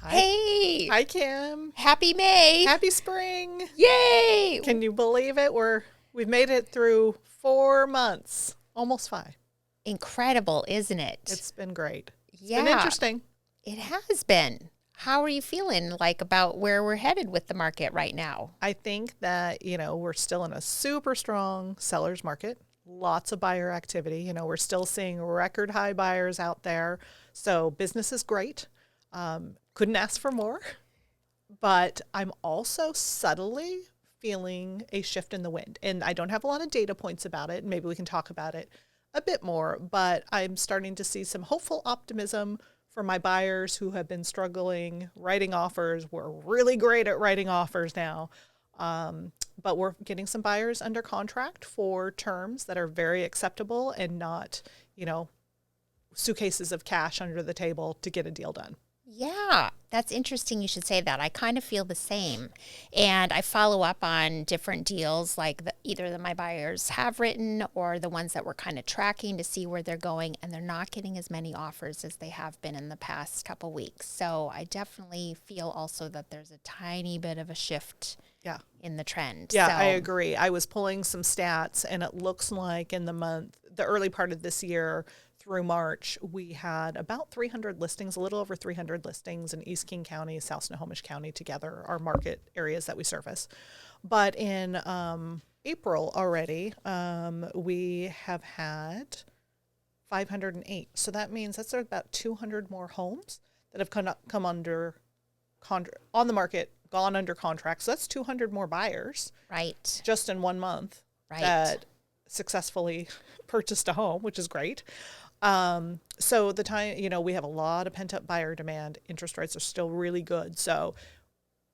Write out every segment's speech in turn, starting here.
Hey. Hi, Kim. Happy May. Happy spring. Yay. Can you believe it? We've made it through 4 months, almost 5. Incredible, isn't it? It's been great. It's Yeah. been interesting. It has been. How are you feeling about where we're headed with the market right now? I think that, we're still in a super strong seller's market. Lots of buyer activity. We're still seeing record high buyers out there. So business is great. Couldn't ask for more. But I'm also subtly feeling a shift in the wind. And I don't have a lot of data points about it. Maybe we can talk about it a bit more. But I'm starting to see some hopeful optimism for my buyers who have been struggling writing offers. We're really great at writing offers now. But we're getting some buyers under contract for terms that are very acceptable and not, suitcases of cash under the table to get a deal done. Yeah, that's interesting you should say that. I kind of feel the same. And I follow up on different deals either that my buyers have written or the ones that we're kind of tracking to see where they're going. And they're not getting as many offers as they have been in the past couple weeks. So I definitely feel also that there's a tiny bit of a shift in the trend. Yeah, I agree. I was pulling some stats and it looks like in the early part of this year, through March, we had about 300 listings, a little over 300 listings in East King County, South Snohomish County together, our market areas that we service. But in April already, we have had 508. So that means that's about 200 more homes that have come under on the market, gone under contract. So that's 200 more buyers. Right. Just in 1 month. Right. That successfully purchased a home, which is great. So the time, we have a lot of pent-up buyer demand. Interest rates are still really good. So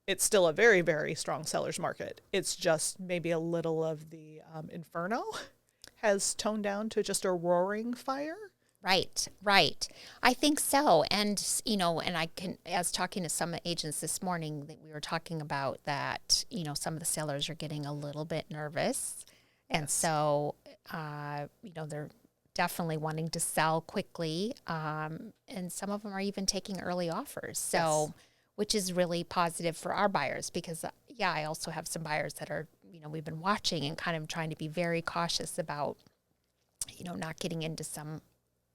it's still a very, very strong seller's market. It's just maybe a little of the inferno has toned down to just a roaring fire. Right. I think so. And, and I as talking to some agents this morning, that we were talking about that, some of the sellers are getting a little bit nervous. And so, they're definitely wanting to sell quickly. And some of them are even taking early offers. So, which is really positive for our buyers because, I also have some buyers that are, we've been watching and kind of trying to be very cautious about, not getting into some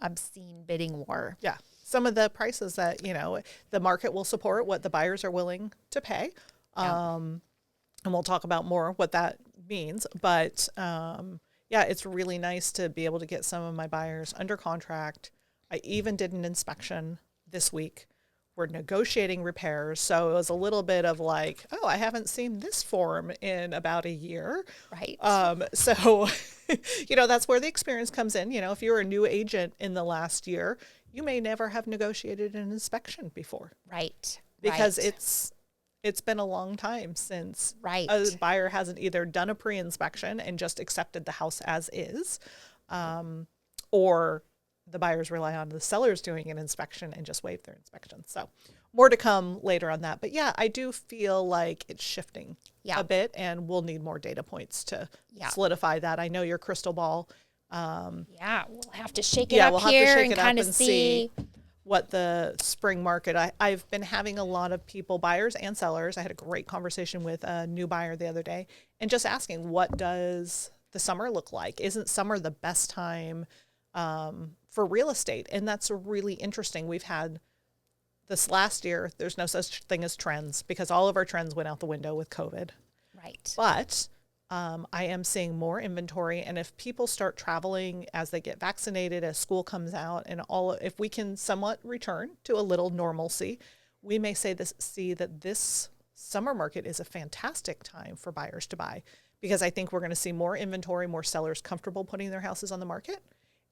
obscene bidding war. Yeah. Some of the prices that, the market will support what the buyers are willing to pay. And we'll talk about more what that means. But, it's really nice to be able to get some of my buyers under contract. I even did an inspection this week. We're negotiating repairs. So it was a little bit of I haven't seen this form in about a year. Right. So, that's where the experience comes in. If you're a new agent in the last year, you may never have negotiated an inspection before. Right. Because it's been a long time since a buyer hasn't either done a pre-inspection and just accepted the house as is, or the buyers rely on the sellers doing an inspection and just waive their inspection. So more to come later on that. But I do feel like it's shifting a bit and we'll need more data points to solidify that. I know your crystal ball. We'll have to shake it up here and kind of see what the spring market. I've been having a lot of people, buyers and sellers. I had a great conversation with a new buyer the other day and just asking, what does the summer look like? Isn't summer the best time for real estate? And that's really interesting. We've had this last year, there's no such thing as trends because all of our trends went out the window with COVID. Right. But I am seeing more inventory. And if people start traveling as they get vaccinated, as school comes out and if we can somewhat return to a little normalcy, we may see that this summer market is a fantastic time for buyers to buy because I think we're going to see more inventory, more sellers comfortable putting their houses on the market,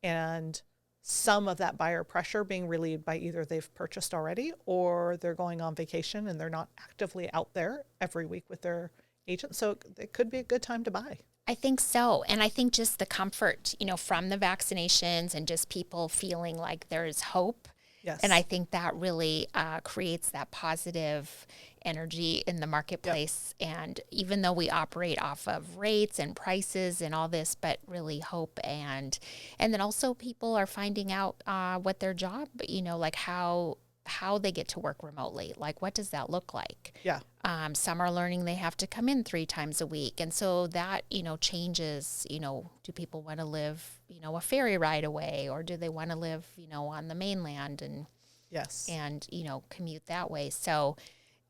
and some of that buyer pressure being relieved by either they've purchased already or they're going on vacation and they're not actively out there every week with their agent. So it could be a good time to buy. I think so. And I think just the comfort, from the vaccinations and just people feeling like there is hope. Yes. And I think that really creates that positive energy in the marketplace. Yep. And even though we operate off of rates and prices and all this, but really hope and then also people are finding out what their job, like how they get to work remotely. Like, what does that look like? Yeah. Some are learning they have to come in 3 times a week. And so that, changes, do people want to live, a ferry ride away, or do they want to live, on the mainland and, yes, and, commute that way. So,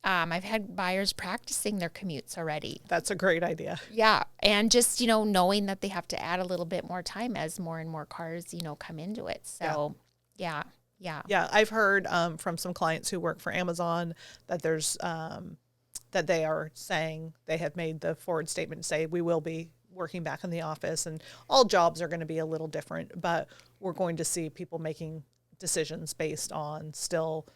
I've had buyers practicing their commutes already. That's a great idea. Yeah. And just, knowing that they have to add a little bit more time as more and more cars, come into it. So, yeah. Yeah, I've heard from some clients who work for Amazon that there's that they are saying they have made the forward statement and say we will be working back in the office, and all jobs are going to be a little different, but we're going to see people making decisions based on still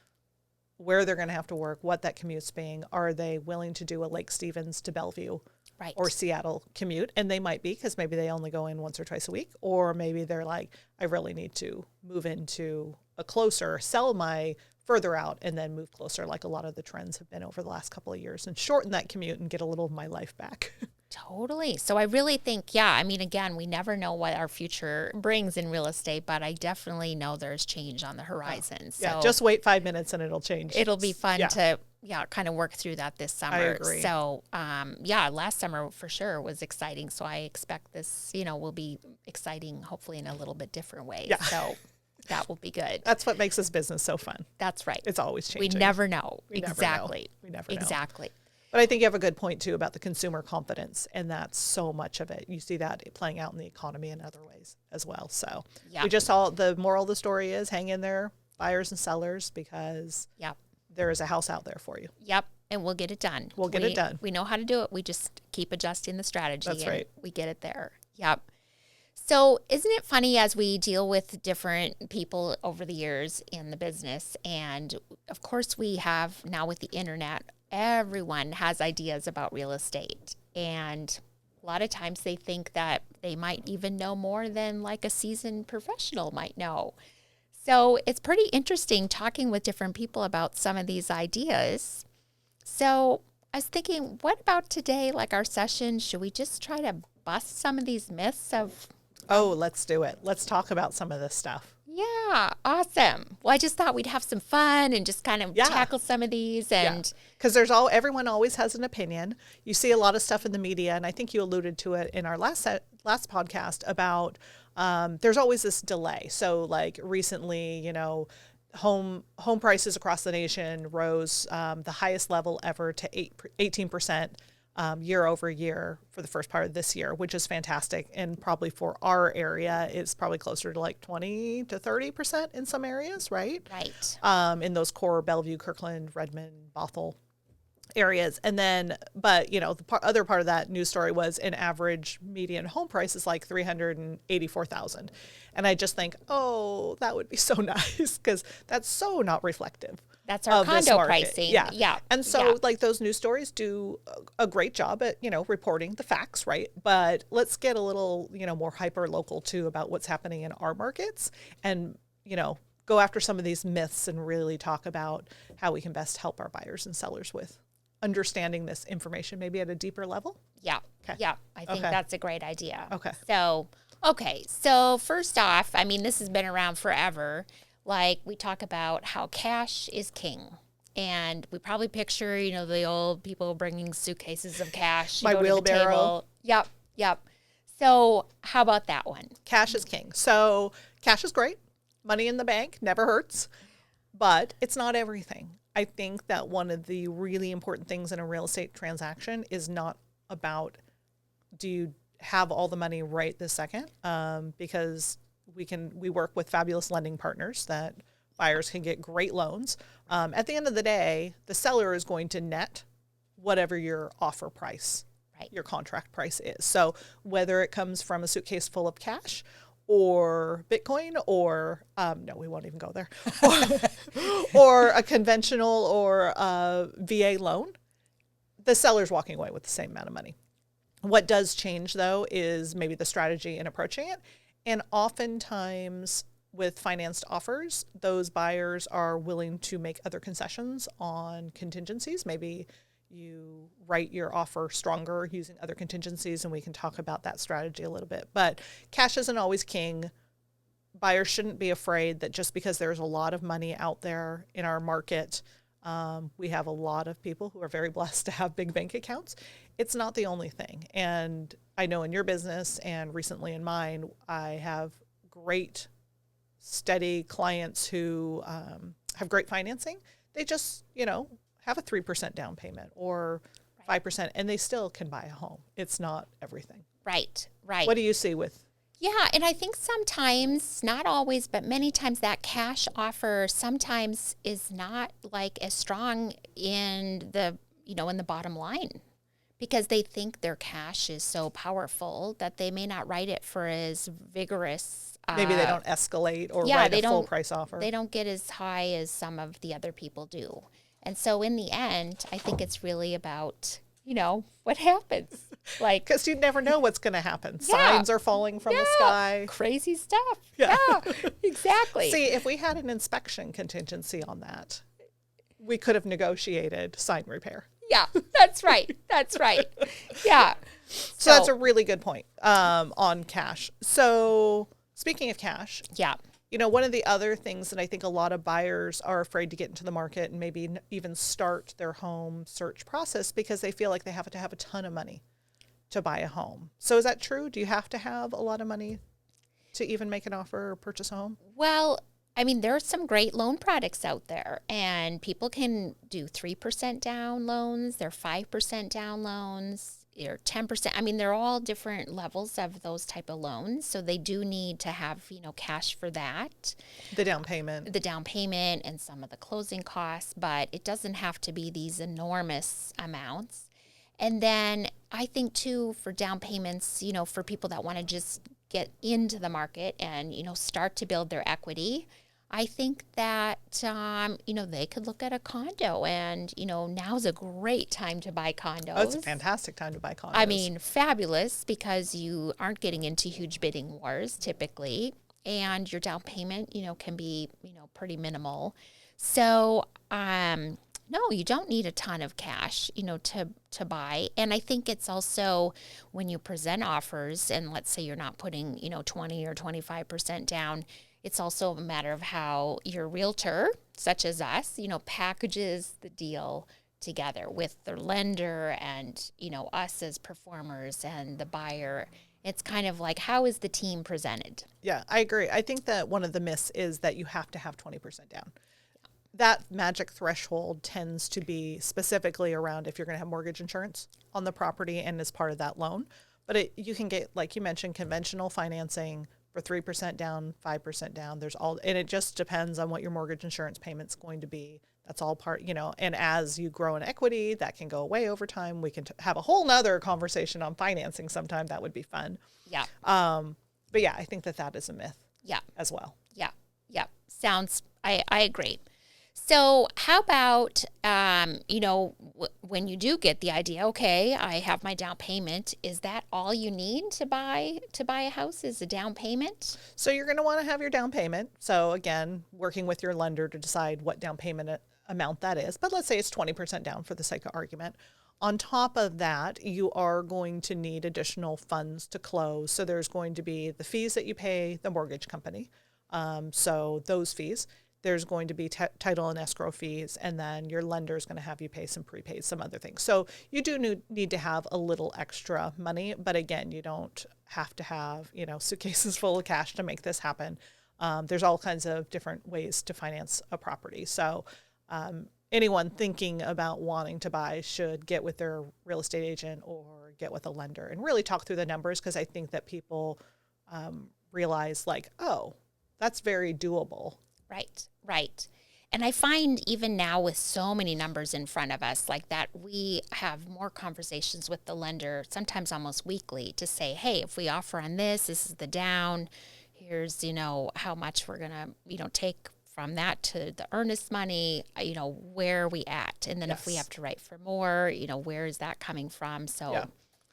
where they're going to have to work, what that commute's being. Are they willing to do a Lake Stevens to Bellevue? Right. Or Seattle commute? And they might be, because maybe they only go in once or twice a week, or maybe they're like, I really need to move into a closer, sell my further out and then move closer, like a lot of the trends have been over the last couple of years, and shorten that commute and get a little of my life back. Totally. So I really think, again, we never know what our future brings in real estate, but I definitely know there's change on the horizon. So just wait 5 minutes and it'll change. It'll be fun to kind of work through that this summer. I agree. So, last summer for sure was exciting. So I expect this, will be exciting, hopefully in a little bit different way. Yeah. So that will be good. That's what makes this business so fun. That's right. It's always changing. We never know. We never know. Exactly. But I think you have a good point too about the consumer confidence, and that's so much of it. You see that playing out in the economy in other ways as well. So we just all, the moral of the story is hang in there, buyers and sellers, because there is a house out there for you. Yep. And we'll get it done. We'll get it done. We know how to do it. We just keep adjusting the strategy. That's right. We get it there. Yep. So isn't it funny as we deal with different people over the years in the business, and of course we have now with the internet, everyone has ideas about real estate, and a lot of times they think that they might even know more than like a seasoned professional might know. So it's pretty interesting talking with different people about some of these ideas. So I was thinking, what about today, like our session, should we just try to bust some of these myths of... Oh, let's do it. Let's talk about some of this stuff. Yeah, awesome. Well, I just thought we'd have some fun and just kind of tackle some of these. And because everyone always has an opinion. You see a lot of stuff in the media, and I think you alluded to it in our last podcast about there's always this delay. So like recently, home prices across the nation rose the highest level ever to 18%. Year over year for the first part of this year, which is fantastic. And probably for our area, it's probably closer to like 20 to 30% in some areas, right? Right. In those core Bellevue, Kirkland, Redmond, Bothell areas. And then, but the other part of that news story was an average median home price is like $384,000. And I just think, oh, that would be so nice, because that's so not reflective. That's our condo pricing. Yeah. And so like those news stories do a great job at, reporting the facts, right? But let's get a little, more hyper local too about what's happening in our markets, and, go after some of these myths and really talk about how we can best help our buyers and sellers with understanding this information, maybe at a deeper level. Yeah. Okay. Yeah. I think that's a great idea. Okay. So first off, I mean, this has been around forever. Like we talk about how cash is king, and we probably picture, the old people bringing suitcases of cash. My wheelbarrow. Yep. So how about that one? Cash is king. So cash is great. Money in the bank never hurts, but it's not everything. I think that one of the really important things in a real estate transaction is not about, do you have all the money right this second? Because we work with fabulous lending partners that buyers can get great loans. At the end of the day, the seller is going to net whatever your offer price, your contract price is. So whether it comes from a suitcase full of cash or Bitcoin, or no, we won't even go there, or a conventional or a VA loan, the seller's walking away with the same amount of money. What does change though is maybe the strategy in approaching it. And oftentimes with financed offers, those buyers are willing to make other concessions on contingencies. Maybe you write your offer stronger using other contingencies, and we can talk about that strategy a little bit. But cash isn't always king. Buyers shouldn't be afraid that just because there's a lot of money out there in our market, we have a lot of people who are very blessed to have big bank accounts. It's not the only thing. And I know in your business and recently in mine, I have great, steady clients who have great financing. They just, have a 3% down payment or 5%, and they still can buy a home. It's not everything. Right. What do you see with? Yeah, and I think sometimes, not always, but many times that cash offer sometimes is not like as strong in the, in the bottom line, because they think their cash is so powerful that they may not write it for as vigorous. Maybe they don't escalate or write a full price offer. They don't get as high as some of the other people do. And so in the end, I think it's really about, what happens. Because you never know what's going to happen. Signs are falling from the sky. Crazy stuff. Yeah, exactly. See, if we had an inspection contingency on that, we could have negotiated sign repair. Yeah, that's right. That's right. Yeah. So that's a really good point on cash. So speaking of cash. Yeah. One of the other things that I think a lot of buyers are afraid to get into the market and maybe even start their home search process because they feel like they have to have a ton of money to buy a home. So is that true? Do you have to have a lot of money to even make an offer or purchase a home? Well, there are some great loan products out there, and people can do 3% down loans. They're 5% down loans. Or 10%. They're all different levels of those type of loans. So they do need to have, cash for that. The down payment and some of the closing costs, but it doesn't have to be these enormous amounts. And then I think too, for down payments, for people that want to just get into the market and, start to build their equity, I think that, they could look at a condo and, now's a great time to buy condos. Oh, it's a fantastic time to buy condos. Fabulous, because you aren't getting into huge bidding wars typically, and your down payment, can be, pretty minimal. So, no, you don't need a ton of cash, to buy. And I think it's also when you present offers, and let's say you're not putting, 20 or 25% down, it's also a matter of how your realtor, such as us, packages the deal together with the lender and, us as performers and the buyer. It's kind of like, how is the team presented? Yeah, I agree. I think that one of the myths is that you have to have 20% down. That magic threshold tends to be specifically around if you're going to have mortgage insurance on the property and as part of that loan. But you can get, like you mentioned, conventional financing for 3% down, 5% down. And it just depends on what your mortgage insurance payment's going to be. That's all part, and as you grow in equity, that can go away over time. We can have a whole nother conversation on financing sometime. That would be fun. Yeah. But yeah, I think that is a myth. Yeah. As well. Yeah. Yeah. I agree. So how about, when you do get the idea, okay, I have my down payment, is that all you need to buy a house is a down payment? So you're going to want to have your down payment. So again, working with your lender to decide what down payment amount that is. But let's say it's 20% down for the sake of argument. On top of that, you are going to need additional funds to close. So there's going to be the fees that you pay the mortgage company. So those fees. There's going to be title and escrow fees, and then your lender is going to have you pay some prepaid, some other things. So you do need to have a little extra money, but again, you don't have to have, suitcases full of cash to make this happen. There's all kinds of different ways to finance a property. So anyone thinking about wanting to buy should get with their real estate agent or get with a lender and really talk through the numbers, because I think that people realize like, oh, that's very doable. Right. And I find even now with so many numbers in front of us like that, we have more conversations with the lender, sometimes almost weekly, to say, hey, if we offer on this is the down, here's, how much we're going to, take from that to the earnest money, where are we at? And then if we have to write for more, where is that coming from? So. Yeah.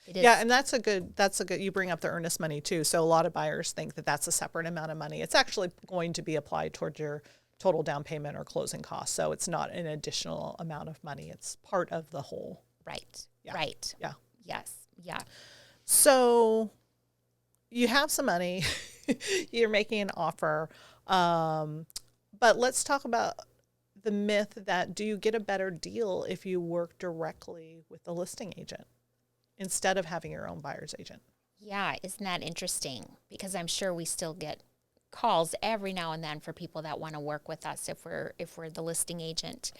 It is. Yeah, and that's a good, you bring up the earnest money too. So a lot of buyers think that that's a separate amount of money. It's actually going to be applied towards your total down payment or closing costs. So it's not an additional amount of money. It's part of the whole. Right. Yeah. Right. Yeah. Yes. Yeah. So you have some money, you're making an offer. But let's talk about the myth that do you get a better deal if you work directly with the listing agent instead of having your own buyer's agent? Yeah. Isn't that interesting? Because I'm sure we still get calls every now and then for people that want to work with us if we're the listing agent.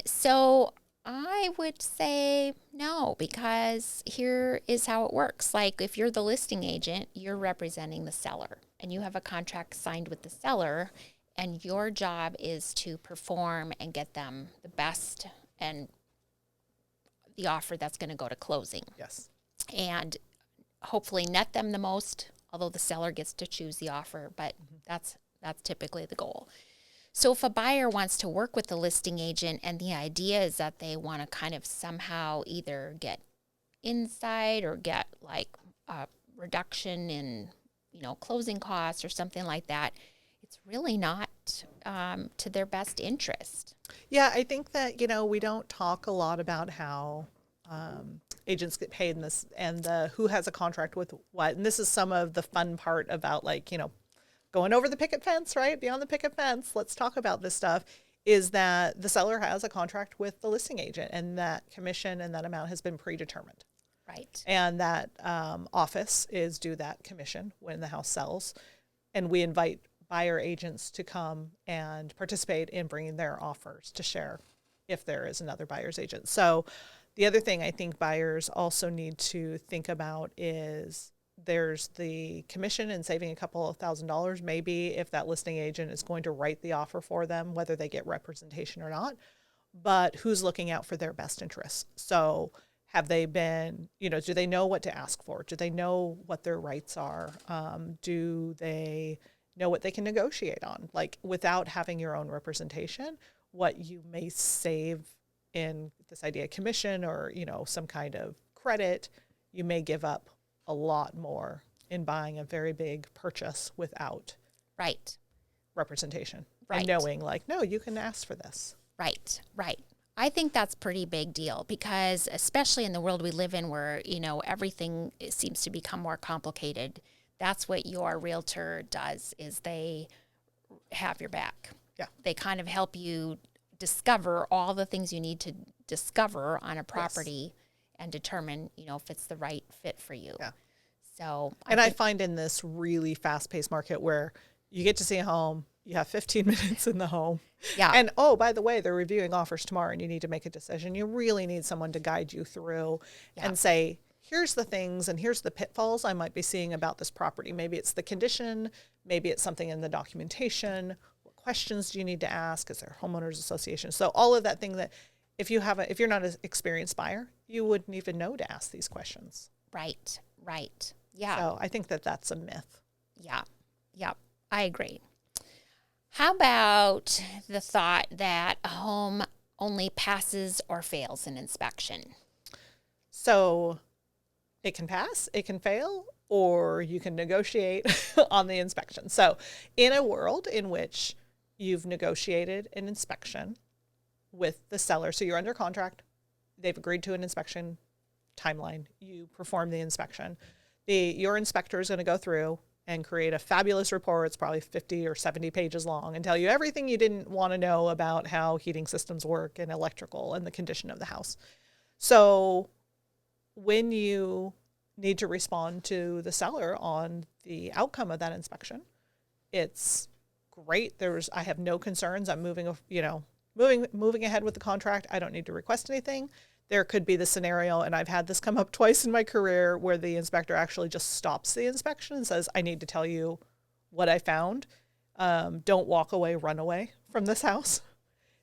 So I would say no, because here is how it works. Like if you're the listing agent, you're representing the seller and you have a contract signed with the seller, and your job is to perform and get them the best and the offer that's going to go to closing. Yes. And hopefully net them the most, although the seller gets to choose the offer, but that's typically the goal. So if a buyer wants to work with the listing agent and the idea is that they want to kind of somehow either get insight or get like a reduction in, closing costs or something like that, it's really not to their best interest. Yeah, I think that, we don't talk a lot about how agents get paid in this and who has a contract with what. And this is some of the fun part about going over the picket fence, right? Beyond the picket fence, let's talk about this stuff, is that the seller has a contract with the listing agent and that commission and that amount has been predetermined. Right. And that office is due that commission when the house sells. And we invite buyer agents to come and participate in bringing their offers to share if there is another buyer's agent. So the other thing I think buyers also need to think about is there's the commission and saving a couple of $1,000s, maybe if that listing agent is going to write the offer for them, whether they get representation or not, but who's looking out for their best interests. So have they been, do they know what to ask for? Do they know what their rights are? Do they know what they can negotiate on? Like without having your own representation, what you may save in this idea of commission or, some kind of credit, you may give up a lot more in buying a very big purchase without Right. representation. Right. And knowing no, you can ask for this. Right. Right. I think that's a pretty big deal because especially in the world we live in where, everything seems to become more complicated. That's what your realtor does is they have your back. Yeah. They kind of help you discover all the things you need to discover on a property and determine, if it's the right fit for you. Yeah. So, I find in this really fast-paced market where you get to see a home, you have 15 minutes in the home. Yeah. And, oh, by the way, they're reviewing offers tomorrow and you need to make a decision. You really need someone to guide you through and say, here's the things and here's the pitfalls I might be seeing about this property. Maybe it's the condition. Maybe it's something in the documentation. What questions do you need to ask? Is there a homeowners association? So all of that thing that if you're not an experienced buyer, you wouldn't even know to ask these questions. Right. Right. Yeah. So I think that that's a myth. Yeah. Yeah. I agree. How about the thought that a home only passes or fails an inspection? So it can pass, it can fail, or you can negotiate on the inspection. So in a world in which you've negotiated an inspection with the seller, so you're under contract, they've agreed to an inspection timeline, you perform the inspection. Your inspector is going to go through and create a fabulous report. It's probably 50 or 70 pages long and tell you everything you didn't want to know about how heating systems work and electrical and the condition of the house. So when you need to respond to the seller on the outcome of that inspection, it's great. I have no concerns. I'm moving ahead with the contract. I don't need to request anything. There could be the scenario, and I've had this come up twice in my career, where the inspector actually just stops the inspection and says, I need to tell you what I found. Don't walk away, run away from this house.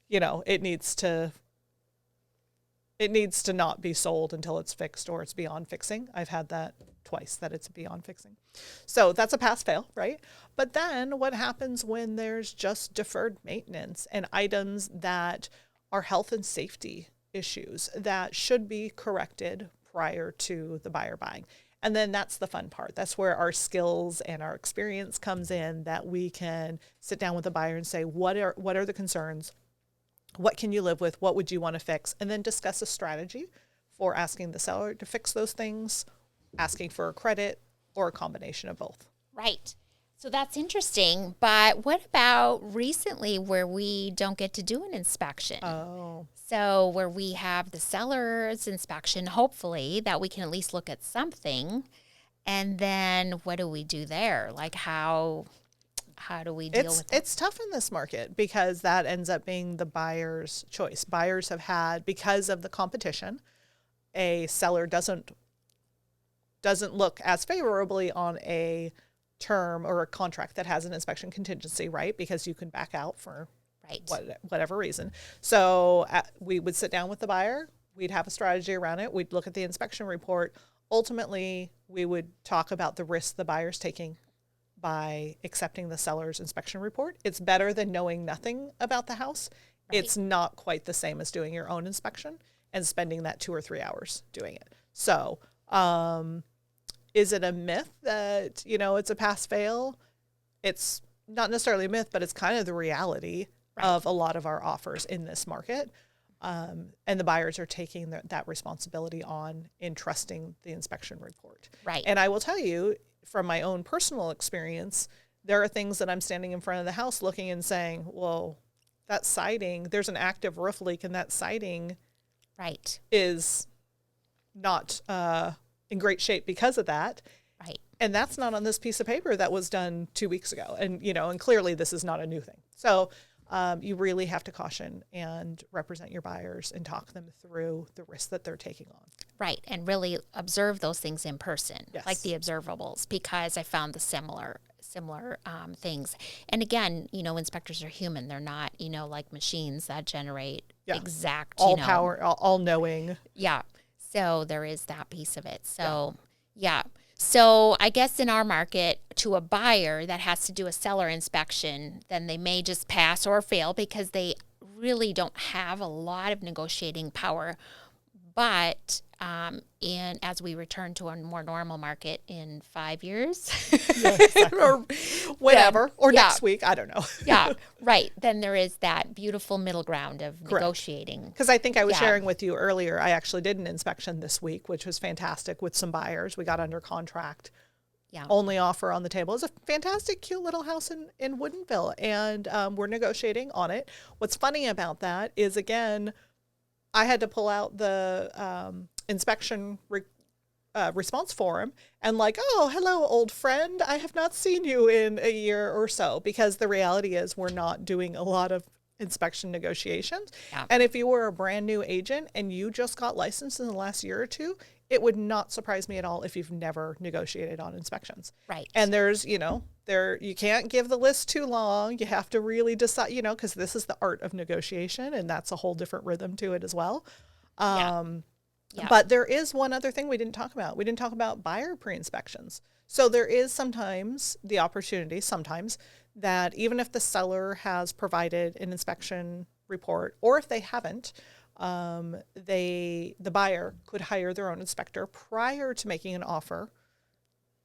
It needs to not be sold until it's fixed or it's beyond fixing. I've had that twice, that it's beyond fixing. So that's a pass fail, right? But then what happens when there's just deferred maintenance and items that are health and safety issues that should be corrected prior to the buyer buying. And then that's the fun part. That's where our skills and our experience comes in, that we can sit down with the buyer and say, what are the concerns? What can you live with? What would you want to fix? And then discuss a strategy for asking the seller to fix those things, asking for a credit, or a combination of both. Right. So that's interesting. But what about recently where we don't get to do an inspection? Oh. So where we have the seller's inspection, hopefully, that we can at least look at something. And then what do we do there? Like how do we deal with that? It's tough in this market because that ends up being the buyer's choice. Buyers have had, because of the competition, a seller doesn't look as favorably on a term or a contract that has an inspection contingency, right? Because you can back out for whatever reason. So we would sit down with the buyer. We'd have a strategy around it. We'd look at the inspection report. Ultimately, we would talk about the risk the buyer's taking by accepting the seller's inspection report. It's better than knowing nothing about the house. Right. It's not quite the same as doing your own inspection and spending that 2 or 3 hours doing it. So, is it a myth that, it's a pass fail? It's not necessarily a myth, but it's kind of the reality of a lot of our offers in this market. And the buyers are taking that responsibility on in trusting the inspection report. Right. And I will tell you, from my own personal experience, there are things that I'm standing in front of the house looking and saying, well, that siding, there's an active roof leak, and that siding is not in great shape because of that. Right. And that's not on this piece of paper that was done 2 weeks ago. And, and clearly this is not a new thing. So you really have to caution and represent your buyers and talk them through the risk that they're taking on. Right. And really observe those things in person, yes. like the observables, because I found the similar things. And again, inspectors are human. They're not, like machines that generate exact, all power, all knowing. Yeah. So there is that piece of it. So, yeah. So I guess in our market, to a buyer that has to do a seller inspection, then they may just pass or fail because they really don't have a lot of negotiating power. But as we return to a more normal market in 5 years, or whatever, or next week, I don't know. Right. Then there is that beautiful middle ground of negotiating. Because I think I was sharing with you earlier, I actually did an inspection this week, which was fantastic with some buyers. We got under contract. Yeah. Only offer on the table. It's a fantastic, cute little house in Woodinville, and we're negotiating on it. What's funny about that is, again, I had to pull out the inspection response form and oh, hello, old friend. I have not seen you in a year or so, because the reality is we're not doing a lot of inspection negotiations. Yeah. And if you were a brand new agent and you just got licensed in the last year or two, it would not surprise me at all if you've never negotiated on inspections. Right. And there's, you can't give the list too long. You have to really decide, because this is the art of negotiation, and that's a whole different rhythm to it as well. But there is one other thing we didn't talk about. We didn't talk about buyer pre-inspections. So there is sometimes the opportunity, that even if the seller has provided an inspection report, or if they haven't, the buyer could hire their own inspector prior to making an offer,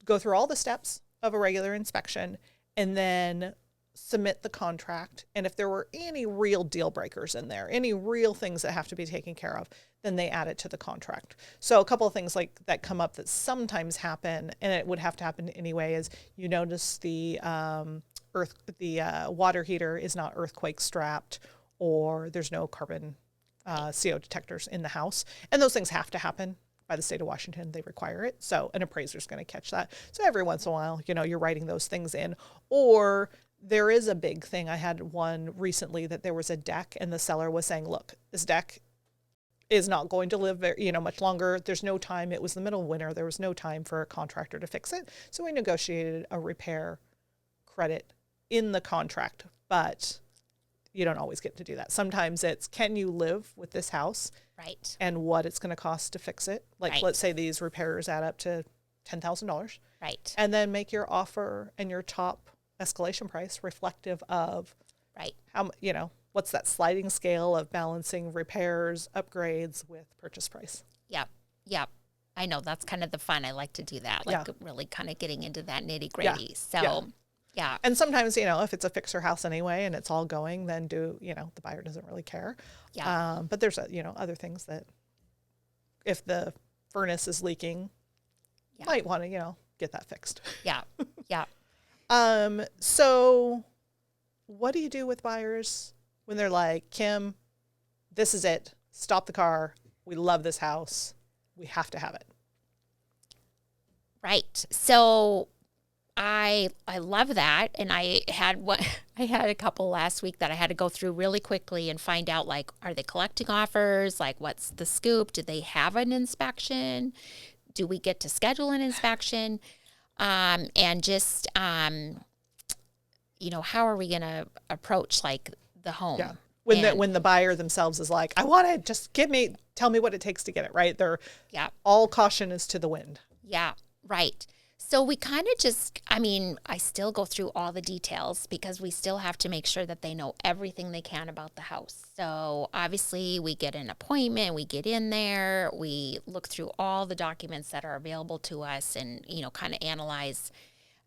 go through all the steps of a regular inspection, and then submit the contract. And if there were any real deal breakers in there, any real things that have to be taken care of, then they add it to the contract. So a couple of things like that come up that sometimes happen, and it would have to happen anyway, is you notice the water heater is not earthquake strapped, or there's no carbon CO detectors in the house. And those things have to happen by the state of Washington. They require it. So an appraiser is going to catch that. So every once in a while, you're writing those things in. Or there is a big thing. I had one recently that there was a deck, and the seller was saying, look, this deck is not going to live much longer. There's no time. It was the middle of winter. There was no time for a contractor to fix it. So we negotiated a repair credit in the contract, but you don't always get to do that. Sometimes it's, can you live with this house? Right. And what it's going to cost to fix it. Let's say these repairs add up to $10,000. Right. And then make your offer and your top escalation price reflective of how, what's that sliding scale of balancing repairs, upgrades with purchase price. Yep. I know that's kind of the fun. I like to do that, like really kind of getting into that nitty gritty. So, yeah. And sometimes, if it's a fixer house anyway and it's all going, then the buyer doesn't really care. Yeah. But there's, other things that if the furnace is leaking, might want to, get that fixed. Yeah. Yeah. So what do you do with buyers when they're like, Kim, this is it. Stop the car. We love this house. We have to have it. Right. So I love that. And I had a couple last week that I had to go through really quickly and find out, like, are they collecting offers? Like, what's the scoop? Do they have an inspection? Do we get to schedule an inspection? And just, how are we going to approach, like, the home? Yeah. When the buyer themselves is like, I want it, just tell me what it takes to get it, right? They're all caution is to the wind. Yeah, right. So we kind of I still go through all the details because we still have to make sure that they know everything they can about the house. So obviously we get an appointment, we get in there, we look through all the documents that are available to us and, kind of analyze,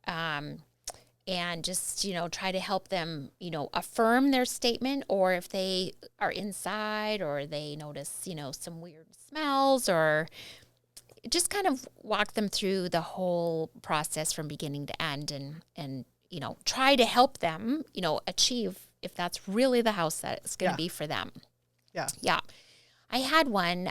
and just, try to help them, affirm their statement, or if they are inside or they notice, some weird smells, or just kind of walk them through the whole process from beginning to end and try to help them, achieve if that's really the house that it's going to be for them. Yeah. Yeah. I had one,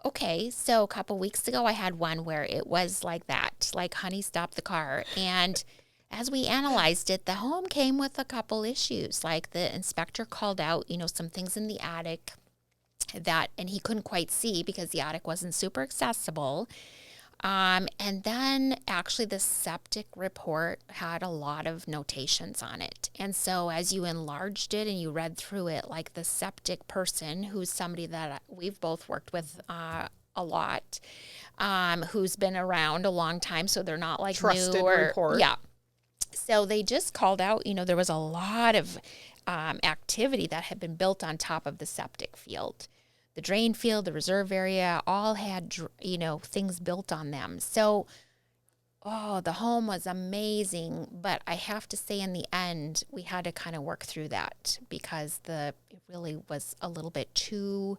okay. So a couple weeks ago, I had one where it was like that, like, honey, stop the car. And as we analyzed it, the home came with a couple issues. Like, the inspector called out, some things in the attic and he couldn't quite see because the attic wasn't super accessible. And then actually the septic report had a lot of notations on it. And so as you enlarged it and you read through it, like, the septic person, who's somebody that we've both worked with a lot, who's been around a long time, so they're not like trusted new or report. Yeah. So they just called out, there was a lot of activity that had been built on top of the septic field. The drain field, the reserve area, all had, things built on them. So, the home was amazing. But I have to say, in the end, we had to kind of work through that because it really was a little bit too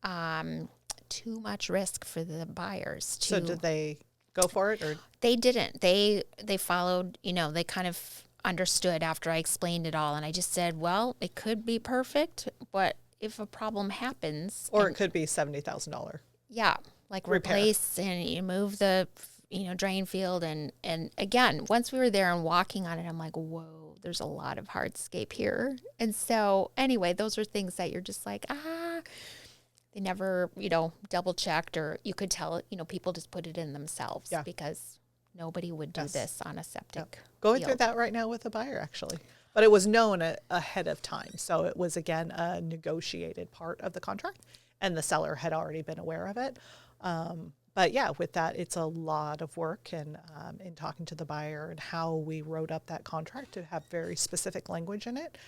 much risk for the buyers. So did they go for it, or? They didn't. They followed, they kind of understood after I explained it all. And I just said, well, it could be perfect, but if a problem happens, or it could be $70,000. Yeah, like repair. Replace and you move the drain field, and again, once we were there and walking on it, I'm like, whoa, there's a lot of hardscape here. And so anyway, those are things that you're just like, they never double checked, or you could tell people just put it in themselves because nobody would do this on a septic. Going field. through that right now with a buyer, actually. But it was known ahead of time. So it was, again, a negotiated part of the contract, and the seller had already been aware of it. But yeah, with that, it's a lot of work, and in talking to the buyer and how we wrote up that contract to have very specific language in it.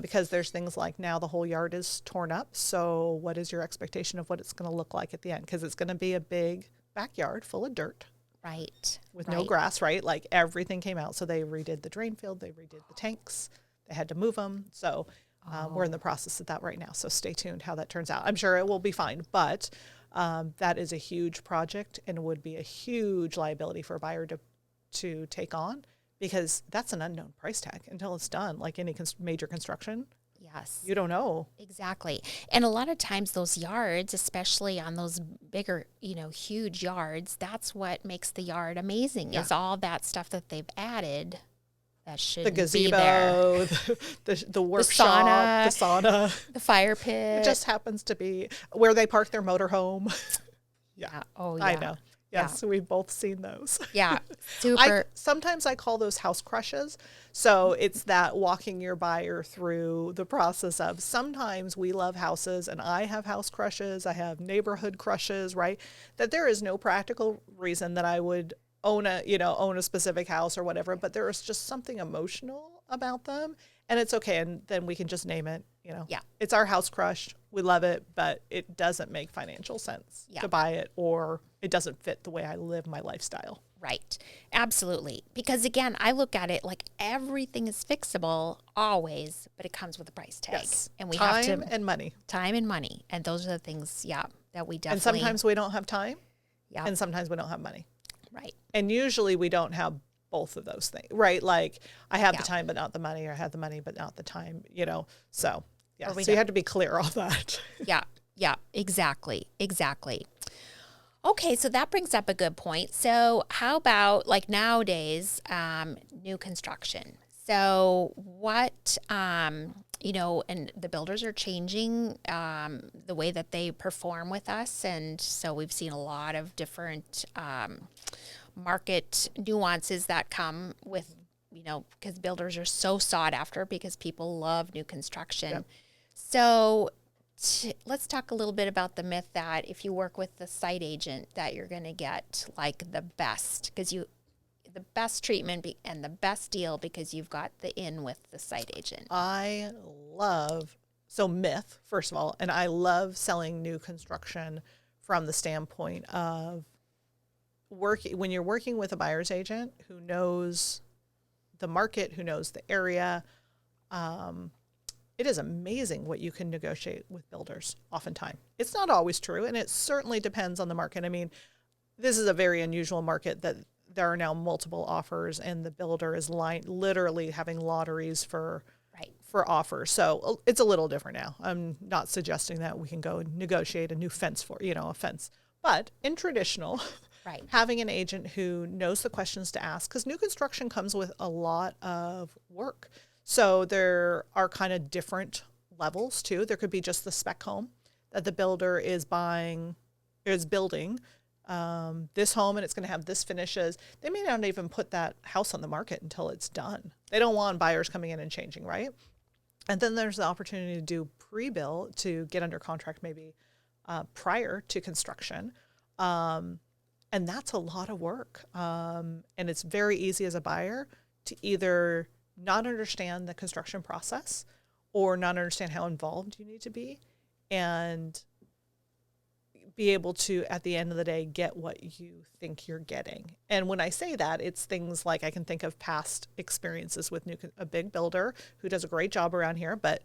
Because there's things like, now the whole yard is torn up. So what is your expectation of what it's going to look like at the end? Because it's going to be a big backyard full of dirt. Right. With no grass, right? Like, everything came out. So they redid the drain field. They redid the tanks. They had to move them. So we're in the process of that right now. So stay tuned how that turns out. I'm sure it will be fine. But that is a huge project and would be a huge liability for a buyer to take on, because that's an unknown price tag until it's done. Like any major construction. Yes. You don't know. Exactly. And a lot of times those yards, especially on those bigger, huge yards, that's what makes the yard amazing, is all that stuff that they've added that shouldn't be there. the workshop, the sauna, the fire pit. It just happens to be where they park their motorhome. Oh, yeah. I know. Yes, we've both seen those. Yeah, super. Sometimes I call those house crushes. So it's that walking your buyer through the process of, sometimes we love houses, and I have house crushes. I have neighborhood crushes, right? That there is no practical reason that I would own a specific house or whatever, but there is just something emotional about them, and it's okay. And then we can just name it, Yeah. It's our house crush. We love it, but it doesn't make financial sense to buy it, or it doesn't fit the way I live my lifestyle. Right. Absolutely. Because again, I look at it like everything is fixable always, but it comes with a price tag. Yes. And we time have to and money. time and money. And those are the things, that we definitely. And sometimes we don't have time. Yeah. And sometimes we don't have money. Right. And usually we don't have both of those things, right? Like I have the time, but not the money, or I have the money, but not the time, So, yeah. So you have to be clear on that. Yeah. Exactly. Okay, so that brings up a good point. So how about like nowadays, new construction? So what, and the builders are changing the way that they perform with us. And so we've seen a lot of different market nuances that come with, because builders are so sought after because people love new construction. Yep. So let's talk a little bit about the myth that if you work with the site agent that you're going to get like the best, the best treatment and the best deal because you've got the in with the site agent. Myth, first of all, and I love selling new construction from the standpoint of when you're working with a buyer's agent who knows the market, who knows the area. It is amazing what you can negotiate with builders oftentimes. It's not always true, and it certainly depends on the market. I mean, this is a very unusual market that there are now multiple offers, and the builder is literally having lotteries for offers. So it's a little different now. I'm not suggesting that we can go and negotiate a new fence a fence. But in traditional, having an agent who knows the questions to ask, because new construction comes with a lot of work. So there are kind of different levels too. There could be just the spec home that the builder is building this home, and it's going to have this finishes. They may not even put that house on the market until it's done. They don't want buyers coming in and changing, right? And then there's the opportunity to do pre-build, to get under contract maybe prior to construction. And that's a lot of work. And it's very easy as a buyer to either not understand the construction process or not understand how involved you need to be, and be able to, at the end of the day, get what you think you're getting. And when I say that, it's things like I can think of past experiences with a big builder who does a great job around here, but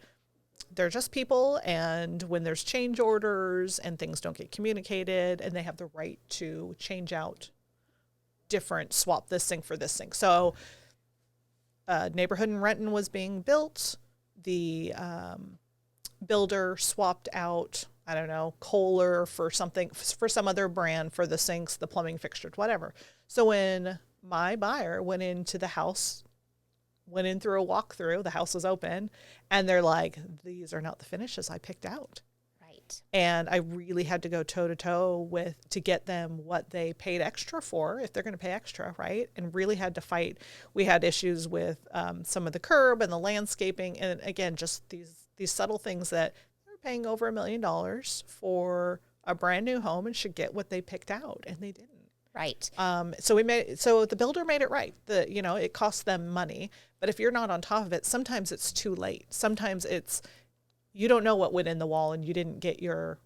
they're just people. And when there's change orders and things don't get communicated, and they have the right to change out swap this thing for this thing. So neighborhood in Renton was being built. The builder swapped out, I don't know, Kohler for some other brand for the sinks, the plumbing fixtures, whatever. So when my buyer went into the house, went in through a walkthrough, the house was open, and they're like, these are not the finishes I picked out. Right. And I really had to go toe to toe to get them what they paid extra for, if they're going to pay extra, right? And really had to fight. We had issues with some of the curb and the landscaping, and again, just these subtle things that they're paying over $1 million for a brand new home and should get what they picked out, and they didn't. Right. So the builder made it right. It cost them money, but if you're not on top of it, sometimes it's too late. Sometimes you don't know what went in the wall, and you didn't get your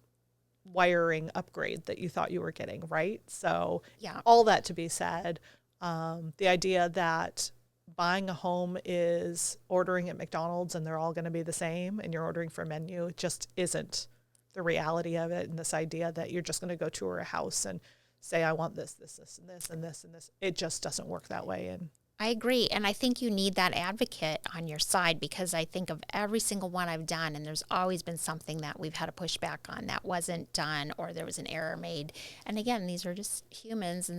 wiring upgrade that you thought you were getting, right? So all that to be said, the idea that buying a home is ordering at McDonald's and they're all going to be the same and you're ordering for a menu just isn't the reality of it. And this idea that you're just going to go tour a house and say, I want this, this, this, and this, and this, and this, it just doesn't work that way. And I agree. And I think you need that advocate on your side, because I think of every single one I've done, and there's always been something that we've had to push back on that wasn't done, or there was an error made. And again, these are just humans, and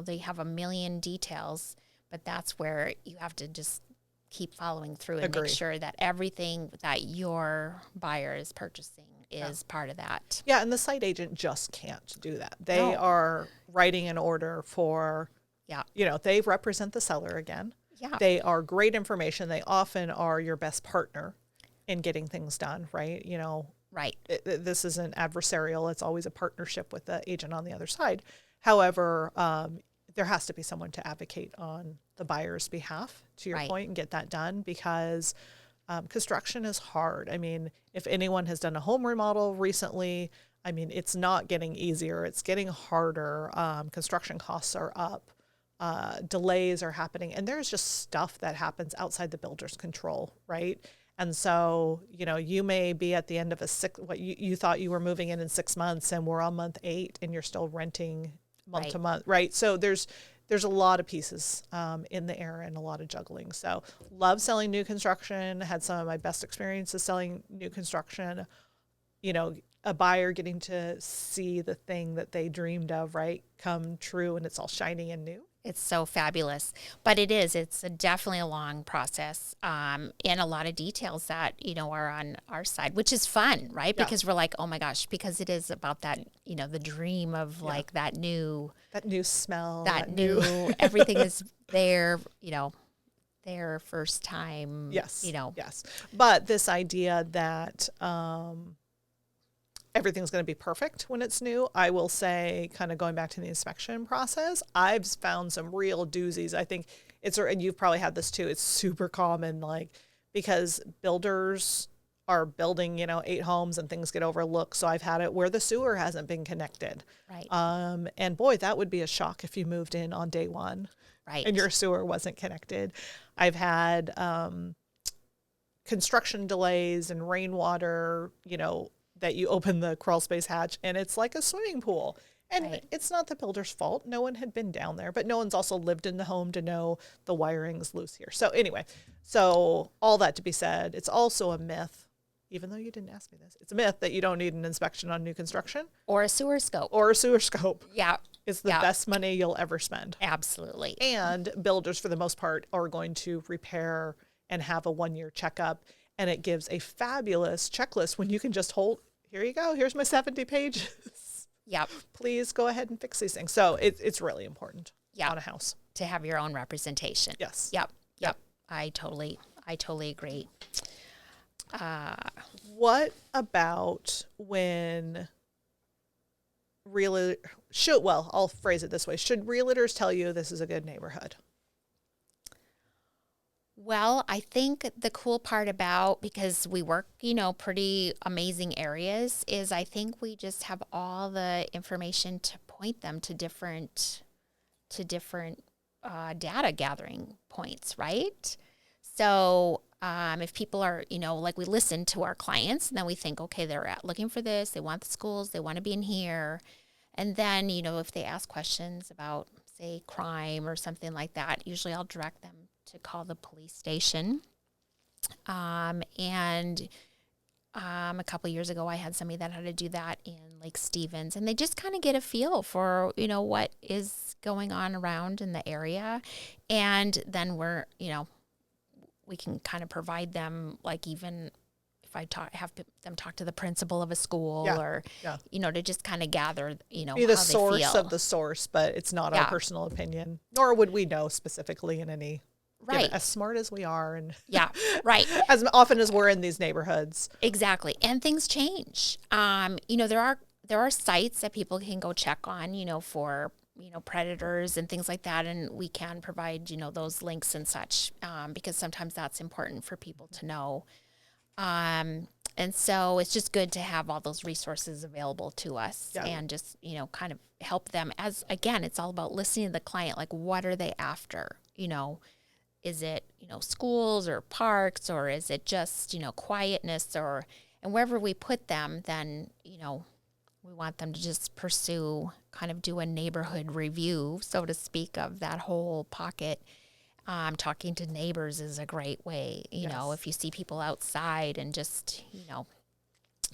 they have a million details, but that's where you have to just keep following through and make sure that everything that your buyer is purchasing is part of that. Yeah, and the site agent just can't do that. They are writing an order for... they represent the seller again. Yeah. They are great information. They often are your best partner in getting things done, right? Right. This isn't adversarial. It's always a partnership with the agent on the other side. However, there has to be someone to advocate on the buyer's behalf, to your point, and get that done, because Construction is hard. I mean, if anyone has done a home remodel recently, I mean, it's not getting easier. It's getting harder. Construction costs are up. Delays are happening. And there's just stuff that happens outside the builder's control, right? And so, you know, you may be at the end of what you thought you were moving in 6 months, and we're on month 8 and you're still renting month to month, right? So there's a lot of pieces in the air and a lot of juggling. So love selling new construction, had some of my best experiences selling new construction. You know, a buyer getting to see the thing that they dreamed of, right, come true, and it's all shiny and new. It's so fabulous. But it's definitely a long process, and a lot of details that, you know, are on our side, which is fun, right? Yeah. Because we're like, oh my gosh, because it is about that, you know, the dream of like that new smell, that new everything is there, you know, their first time. Yes. You know. Yes. But this idea that everything's going to be perfect when it's new, I will say, kind of going back to the inspection process, I've found some real doozies. I think and you've probably had this too, it's super common, like, because builders are building, you know, 8 homes and things get overlooked. So I've had it where the sewer hasn't been connected. Right. And boy, that would be a shock if you moved in on day 1. Right. And your sewer wasn't connected. I've had construction delays and rainwater, you know, that you open the crawl space hatch and it's like a swimming pool. And it's not the builder's fault. No one had been down there, but no one's also lived in the home to know the wiring's loose here. So anyway, so all that to be said, it's also a myth, even though you didn't ask me this, it's a myth that you don't need an inspection on new construction. Or a sewer scope. Yeah. It's the best money you'll ever spend. Absolutely. And builders, for the most part, are going to repair and have a 1-year checkup. And it gives a fabulous checklist when you can just hold, here you go, here's my 70 pages. Yep. Please go ahead and fix these things. So it's really important on a house. To have your own representation. Yes. Yep. I totally agree. What about when I'll phrase it this way. Should realtors tell you this is a good neighborhood? Well, I think the cool part about, because we work, you know, pretty amazing areas, is I think we just have all the information to point them to different data gathering points, right? So if people are, you know, like we listen to our clients and then we think, okay, they're looking for this, they want the schools, they want to be in here. And then, you know, if they ask questions about, say, crime or something like that, usually I'll direct them to call the police station. And a couple years ago, I had somebody that had to do that in Lake Stevens, and they just kind of get a feel for, you know, what is going on around in the area. And then we can kind of provide them, like, even if I have them talk to the principal of a school or, you know, to just kind of gather, you know, be the how source they feel. of the source, but it's not our personal opinion, nor would we know specifically in any. Right. As smart as we are and right. as often as we're in these neighborhoods. Exactly. And things change. You know, there are sites that people can go check on, you know, for, you know, predators and things like that. And we can provide, you know, those links and such, because sometimes that's important for people to know. And so it's just good to have all those resources available to us and just, you know, kind of help them. As again, it's all about listening to the client. Like, what are they after? You know, is it, you know, schools or parks, or is it just, you know, quietness, and wherever we put them, then, you know, we want them to just pursue, kind of do a neighborhood review, so to speak, of that whole pocket. Talking to neighbors is a great way, you know, if you see people outside and just, you know,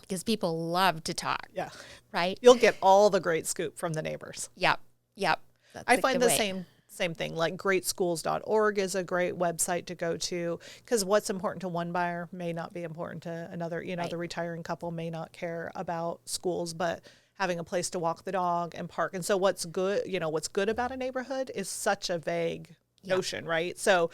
because people love to talk. Yeah. Right. You'll get all the great scoop from the neighbors. Yep. That's I find the same thing, like greatschools.org is a great website to go to, because what's important to one buyer may not be important to another. You know, the retiring couple may not care about schools, but having a place to walk the dog and park. And so what's good about a neighborhood is such a vague notion, right? So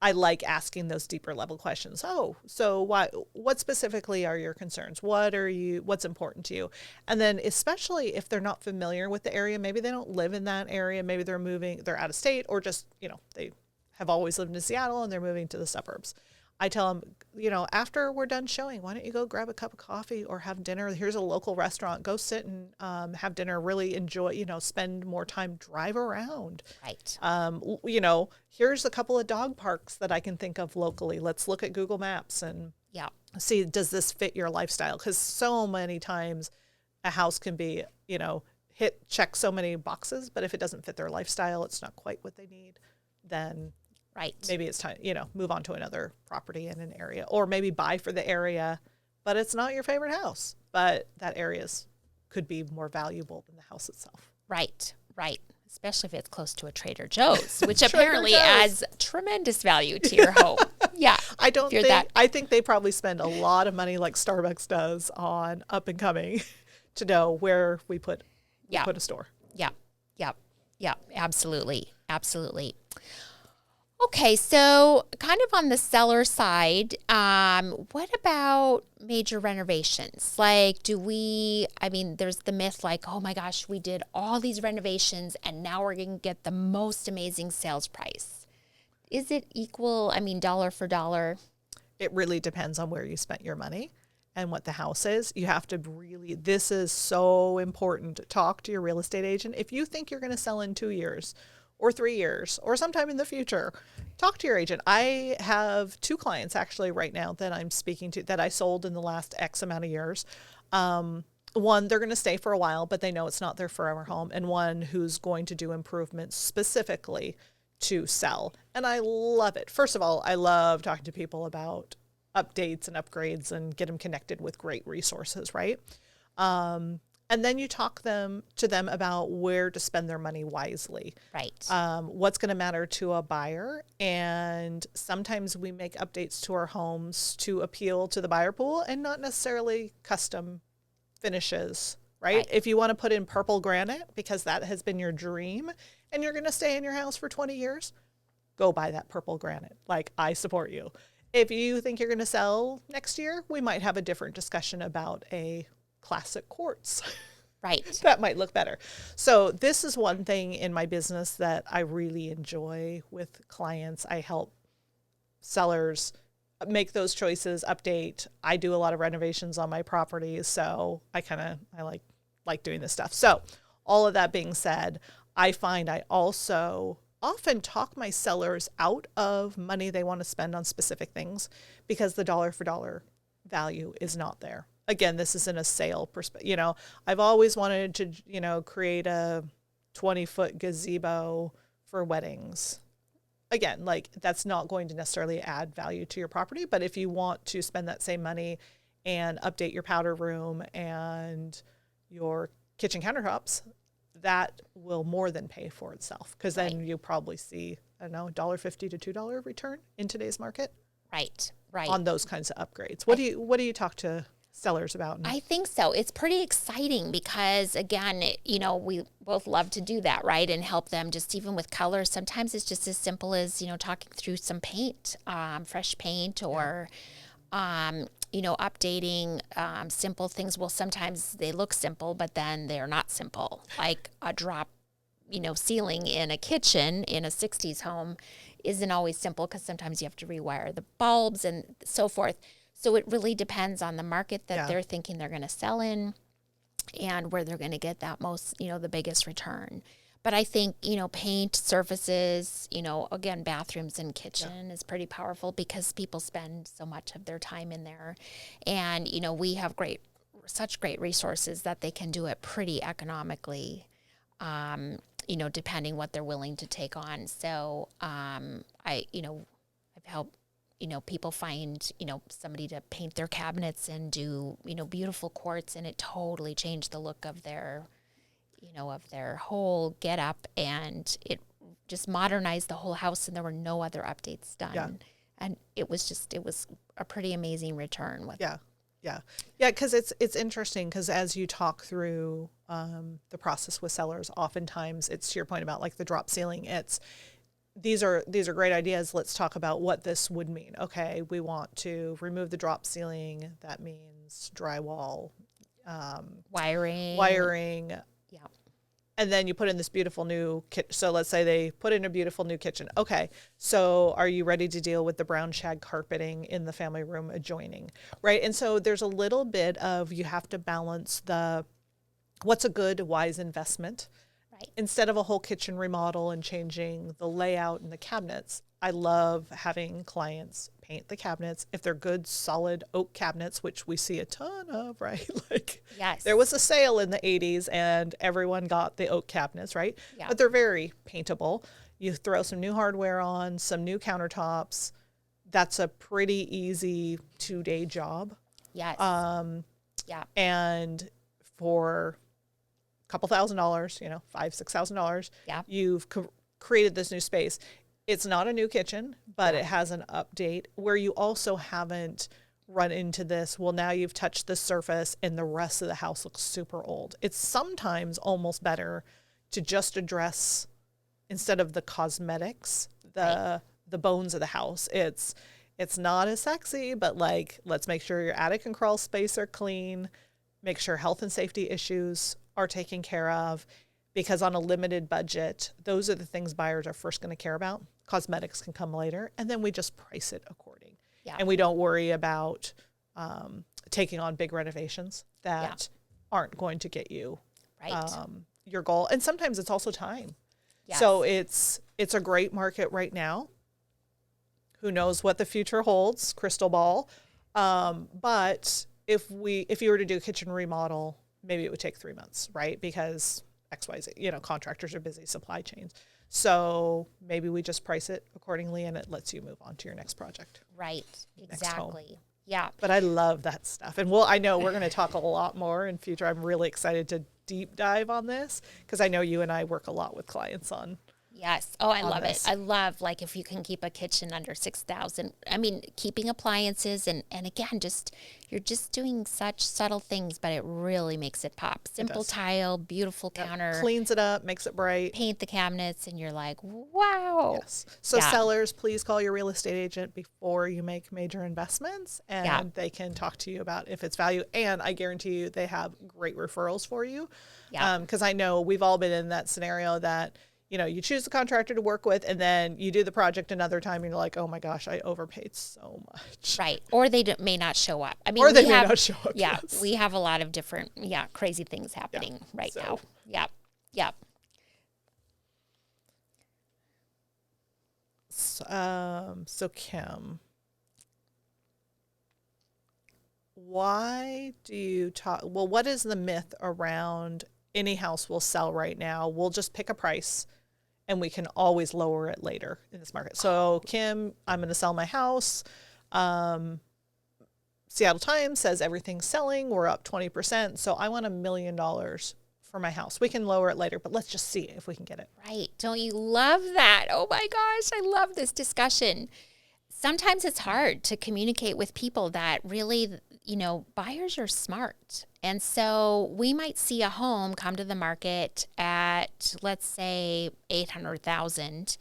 I like asking those deeper level questions. So what specifically are your concerns? What's important to you? And then especially if they're not familiar with the area, maybe they don't live in that area, maybe they're out of state, or just, you know, they have always lived in Seattle and they're moving to the suburbs. I tell them, after we're done showing, why don't you go grab a cup of coffee or have dinner? Here's a local restaurant. Go sit and have dinner, really enjoy, spend more time, drive around. Right. Here's a couple of dog parks that I can think of locally. Let's look at Google Maps and Yeah. see, does this fit your lifestyle? Because so many times a house can be, check so many boxes, but if it doesn't fit their lifestyle, it's not quite what they need, then Right. maybe it's time, move on to another property in an area, or maybe buy for the area, but it's not your favorite house, but that could be more valuable than the house itself. Right. Right. Especially if it's close to a Trader Joe's, which Trader apparently Joe's adds tremendous value to your home. Yeah. I think they probably spend a lot of money, like Starbucks does, on up and coming to know where we put a store. Yeah. Yeah. Yeah. Absolutely. Absolutely. Okay, so kind of on the seller side, what about major renovations? Like, there's the myth like, oh my gosh, we did all these renovations and now we're going to get the most amazing sales price. Is it equal, dollar for dollar? It really depends on where you spent your money and what the house is. You have to this is so important. Talk to your real estate agent. If you think you're going to sell in 2 years, or 3 years, or sometime in the future, talk to your agent. I have 2 clients actually right now that I'm speaking to that I sold in the last X amount of years. One, they're going to stay for a while, but they know it's not their forever home. And one who's going to do improvements specifically to sell. And I love it. First of all, I love talking to people about updates and upgrades and get them connected with great resources, right? And then you talk to them about where to spend their money wisely. Right. What's going to matter to a buyer. And sometimes we make updates to our homes to appeal to the buyer pool and not necessarily custom finishes, right? If you want to put in purple granite because that has been your dream and you're going to stay in your house for 20 years, go buy that purple granite. Like, I support you. If you think you're going to sell next year, we might have a different discussion about a classic quartz. Right. That might look better. So this is one thing in my business that I really enjoy with clients. I help sellers make those choices, update. I do a lot of renovations on my properties, so I like doing this stuff. So all of that being said, I find I also often talk my sellers out of money they want to spend on specific things because the dollar for dollar value is not there. Again, this isn't a sale perspective. I've always wanted to, create a 20-foot gazebo for weddings. Again, like, that's not going to necessarily add value to your property, but if you want to spend that same money and update your powder room and your kitchen countertops, that will more than pay for itself, because then you probably see, I don't know, $1.50 to $2 return in today's market. Right. On those kinds of upgrades. What do you talk to sellers about? I think so. It's pretty exciting because, again, we both love to do that, right? And help them just even with colors. Sometimes it's just as simple as, talking through some paint, fresh paint, or, updating simple things. Well, sometimes they look simple, but then they're not simple. Like a drop, ceiling in a kitchen in a 60s home isn't always simple because sometimes you have to rewire the bulbs and so forth. So it really depends on the market that they're thinking they're going to sell in and where they're going to get that most, the biggest return. But I think, paint, surfaces, again, bathrooms and kitchen is pretty powerful because people spend so much of their time in there. And, we have such great resources that they can do it pretty economically, depending what they're willing to take on. So I've helped people find, somebody to paint their cabinets and do, beautiful quartz, and it totally changed the look of their whole get up, and it just modernized the whole house, and there were no other updates done. Yeah. And it was a pretty amazing return with Yeah, because it's interesting because as you talk through the process with sellers, oftentimes it's to your point about like the drop ceiling. These are great ideas. Let's talk about what this would mean. Okay, we want to remove the drop ceiling. That means drywall, wiring. Yeah. And then you put in this beautiful new kitchen. So let's say they put in a beautiful new kitchen. Okay, so are you ready to deal with the brown shag carpeting in the family room adjoining, right? And so there's a little bit of, you have to balance what's a good, wise investment. Right. Instead of a whole kitchen remodel and changing the layout and the cabinets, I love having clients paint the cabinets. If they're good, solid oak cabinets, which we see a ton of, right? Like, Yes. there was a sale in the 80s and everyone got the oak cabinets, right? Yeah. But they're very paintable. You throw some new hardware on, some new countertops. That's a pretty easy 2-day job. Yes. Yeah. And for couple $1,000, $5,000-$6,000. Yeah. You've created this new space. It's not a new kitchen, but it has an update where you also haven't run into this. Well, now you've touched the surface and the rest of the house looks super old. It's sometimes almost better to just address, instead of the cosmetics, the bones of the house. It's not as sexy, but like, let's make sure your attic and crawl space are clean. Make sure health and safety issues are taken care of, because on a limited budget, those are the things buyers are first going to care about. Cosmetics can come later, and then we just price it according. Yeah. And we don't worry about taking on big renovations that aren't going to get you your goal. And sometimes it's also time. Yes. So it's a great market right now. Who knows what the future holds, crystal ball. But if you were to do a kitchen remodel, maybe it would take 3 months, right? Because XYZ, contractors are busy, supply chains. So maybe we just price it accordingly and it lets you move on to your next project. Right. Exactly. Yeah. But I love that stuff. And I know we're going to talk a lot more in future. I'm really excited to deep dive on this because I know you and I work a lot with clients on. Yes. Oh, I love this. it. I love, like, if you can keep a kitchen under 6,000. I mean, keeping appliances and again, you're just doing such subtle things, but it really makes it pop. Simple tile, beautiful counter. Cleans it up, makes it bright. Paint the cabinets, and you're like, wow. Yes. So sellers, please call your real estate agent before you make major investments, and they can talk to you about if it's value. And I guarantee you they have great referrals for you. Yeah. Because I know we've all been in that scenario that, you choose the contractor to work with, and then you do the project another time, and you're like, oh my gosh, I overpaid so much. Right. Or they may not show up. I mean, or they may not show up. Yeah. Yes. We have a lot of different, crazy things happening right now. Yep. Yep. So Kim, why do you talk? Well, what is the myth around any house will sell right now? We'll just pick a price and we can always lower it later in this market. So Kim, I'm going to sell my house. Seattle Times says everything's selling. We're up 20%. So I want $1 million for my house. We can lower it later, but let's just see if we can get it. Right. Don't you love that? Oh my gosh, I love this discussion. Sometimes it's hard to communicate with people that really, buyers are smart. And so we might see a home come to the market at, let's say, $800,000.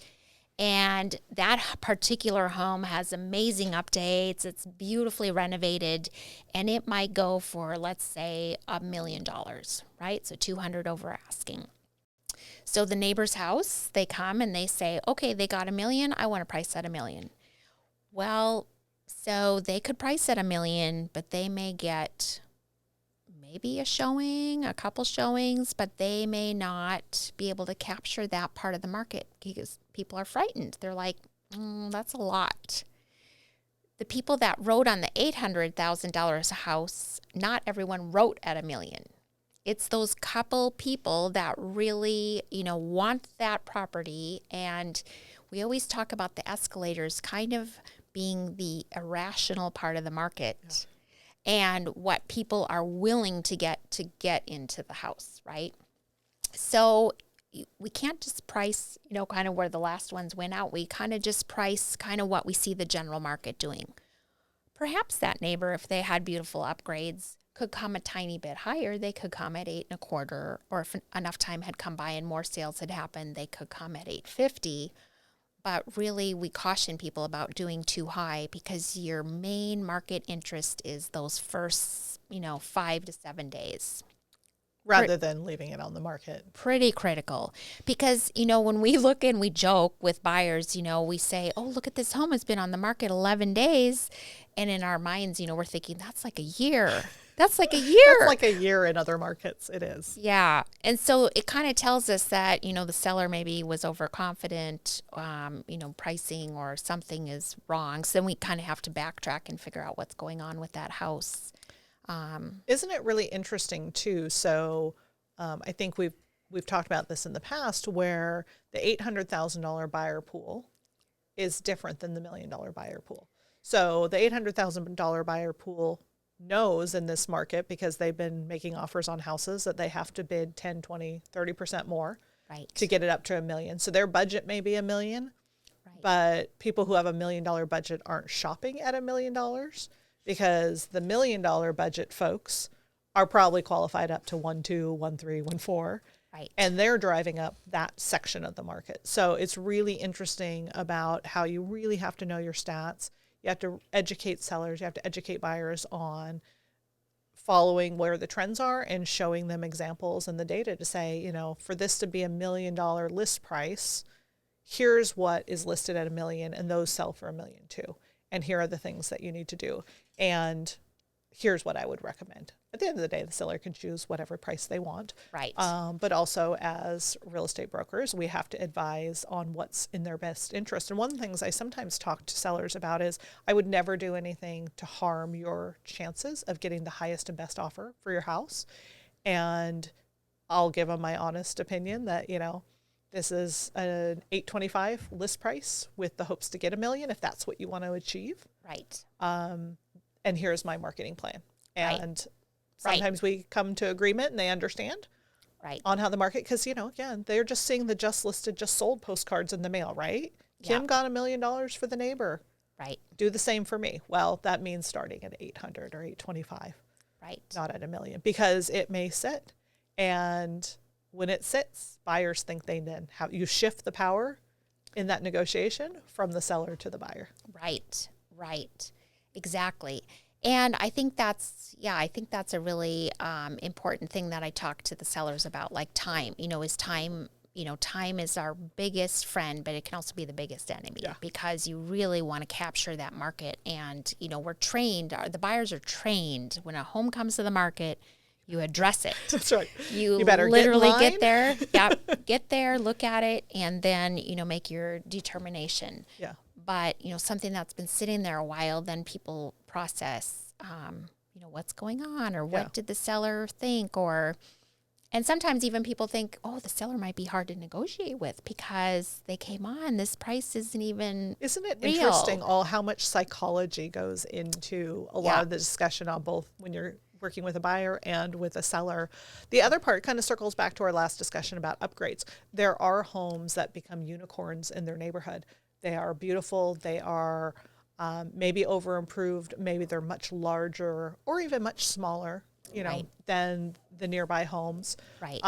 And that particular home has amazing updates. It's beautifully renovated, and it might go for, let's say, $1 million, right? So 200 over asking. So the neighbor's house, they come and they say, okay, they got $1 million. I want to price at $1 million. Well, so they could price at $1 million, but they may get maybe a showing, a couple showings, but they may not be able to capture that part of the market because people are frightened. They're like, that's a lot. The people that wrote on the $800,000 house, not everyone wrote at $1 million. It's those couple people that really, want that property. And we always talk about the escalators kind of being the irrational part of the market. Yeah. And what people are willing to get into the house, right? So we can't just price, kind of where the last ones went out. We kind of just price kind of what we see the general market doing. Perhaps that neighbor, if they had beautiful upgrades, could come a tiny bit higher. They could come at 8.25, or if enough time had come by and more sales had happened, they could come at 8.50. But really, we caution people about doing too high because your main market interest is those first, 5 to 7 days. rather than leaving it on the market. Pretty critical, because, when we look and we joke with buyers, we say, oh, look at this home. It's been on the market 11 days. And in our minds, we're thinking that's like a year. That's like a year. That's like a year in other markets. It is. Yeah. And so it kind of tells us that, the seller maybe was overconfident, pricing or something is wrong. So then we kind of have to backtrack and figure out what's going on with that house. Isn't it really interesting too? So I think we've talked about this in the past, where the $800,000 buyer pool is different than the $1 million buyer pool. So the $800,000 buyer pool knows in this market, because they've been making offers on houses, that they have to bid 10, 20, 30% more to get it up to $1 million. So their budget may be $1 million, but people who have $1 million budget aren't shopping at $1 million, because the $1 million budget folks are probably qualified up to 1.2, 1.3, 1.4. Right. And they're driving up that section of the market. So it's really interesting about how you really have to know your stats. You have to educate sellers. You have to educate buyers on following where the trends are and showing them examples and the data to say, for this to be $1 million list price, here's what is listed at $1 million, and those sell for $1 million too. And here are the things that you need to do. And here's what I would recommend. At the end of the day, the seller can choose whatever price they want. Right. But also, as real estate brokers, we have to advise on what's in their best interest. And one of the things I sometimes talk to sellers about is, I would never do anything to harm your chances of getting the highest and best offer for your house. And I'll give them my honest opinion that, this is an $825 list price with the hopes to get $1 million, if that's what you want to achieve. Right. And here's my marketing plan. And sometimes we come to agreement and they understand on how the market, because, again, they're just seeing the just listed, just sold postcards in the mail, right? Kim got $1 million for the neighbor. Right. Do the same for me. Well, that means starting at 800 or 825. Right. Not at $1 million, because it may sit. And when it sits, buyers think they then have, you shift the power in that negotiation from the seller to the buyer. Right. Right. Exactly. And I think that's a really important thing that I talk to the sellers about, like time. Time is our biggest friend, but it can also be the biggest enemy, because you really want to capture that market. And, we're trained, the buyers are trained, when a home comes to the market, you address it. That's right. You better literally get there. Get there, look at it, and then, make your determination. Yeah. But, something that's been sitting there a while, then people process, what's going on, or what did the seller think, and sometimes even people think, oh, the seller might be hard to negotiate with because they came on, this price isn't even Isn't it real. Interesting how much psychology goes into a lot of the discussion on both when you're working with a buyer and with a seller. The other part kind of circles back to our last discussion about upgrades. There are homes that become unicorns in their neighborhood. They are beautiful. They are maybe over improved. Maybe they're much larger or even much smaller, than the nearby homes. Right.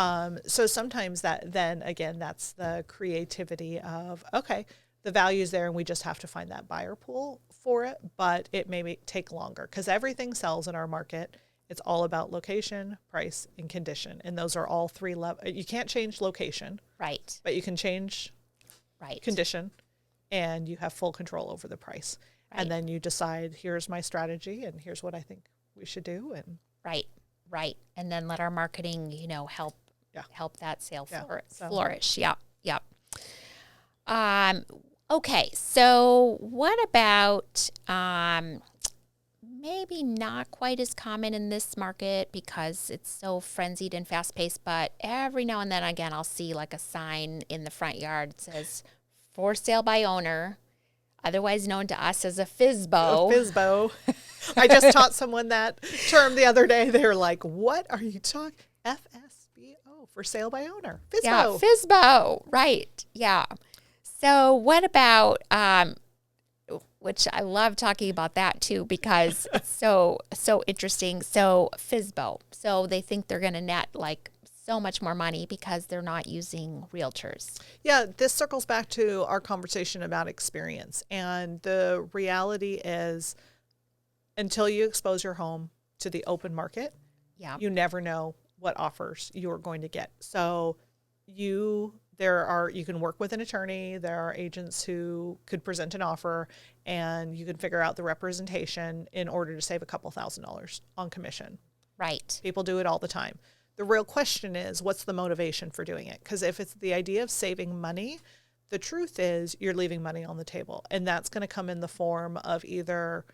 So sometimes that's the creativity of, okay, the value's there and we just have to find that buyer pool for it, but it may take longer because everything sells in our market. It's all about location, price, and condition. And those are all three levels. You can't change location. Right. But you can change condition, and you have full control over the price. Right. And then you decide, here's my strategy, and here's what I think we should do. And Right. And then let our marketing, help that sale flourish. Yep. Okay. So what about maybe not quite as common in this market because it's so frenzied and fast-paced, but every now and then, again, I'll see like a sign in the front yard that says, for sale by owner, otherwise known to us as a FSBO. FSBO. I just taught someone that term the other day. They were like, what are you talking? FSBO, for sale by owner. FSBO. Yeah, FSBO. Right. Yeah. So what about, which I love talking about that too, because it's so interesting. So FSBO. So they think they're going to net like so much more money because they're not using realtors. Yeah, this circles back to our conversation about experience. And the reality is, until you expose your home to the open market, you never know what offers you're going to get. So you can work with an attorney. There are agents who could present an offer, and you can figure out the representation in order to save a couple $1,000s on commission. Right. People do it all the time. The real question is, what's the motivation for doing it? Because if it's the idea of saving money, the truth is you're leaving money on the table. And that's going to come in the form of either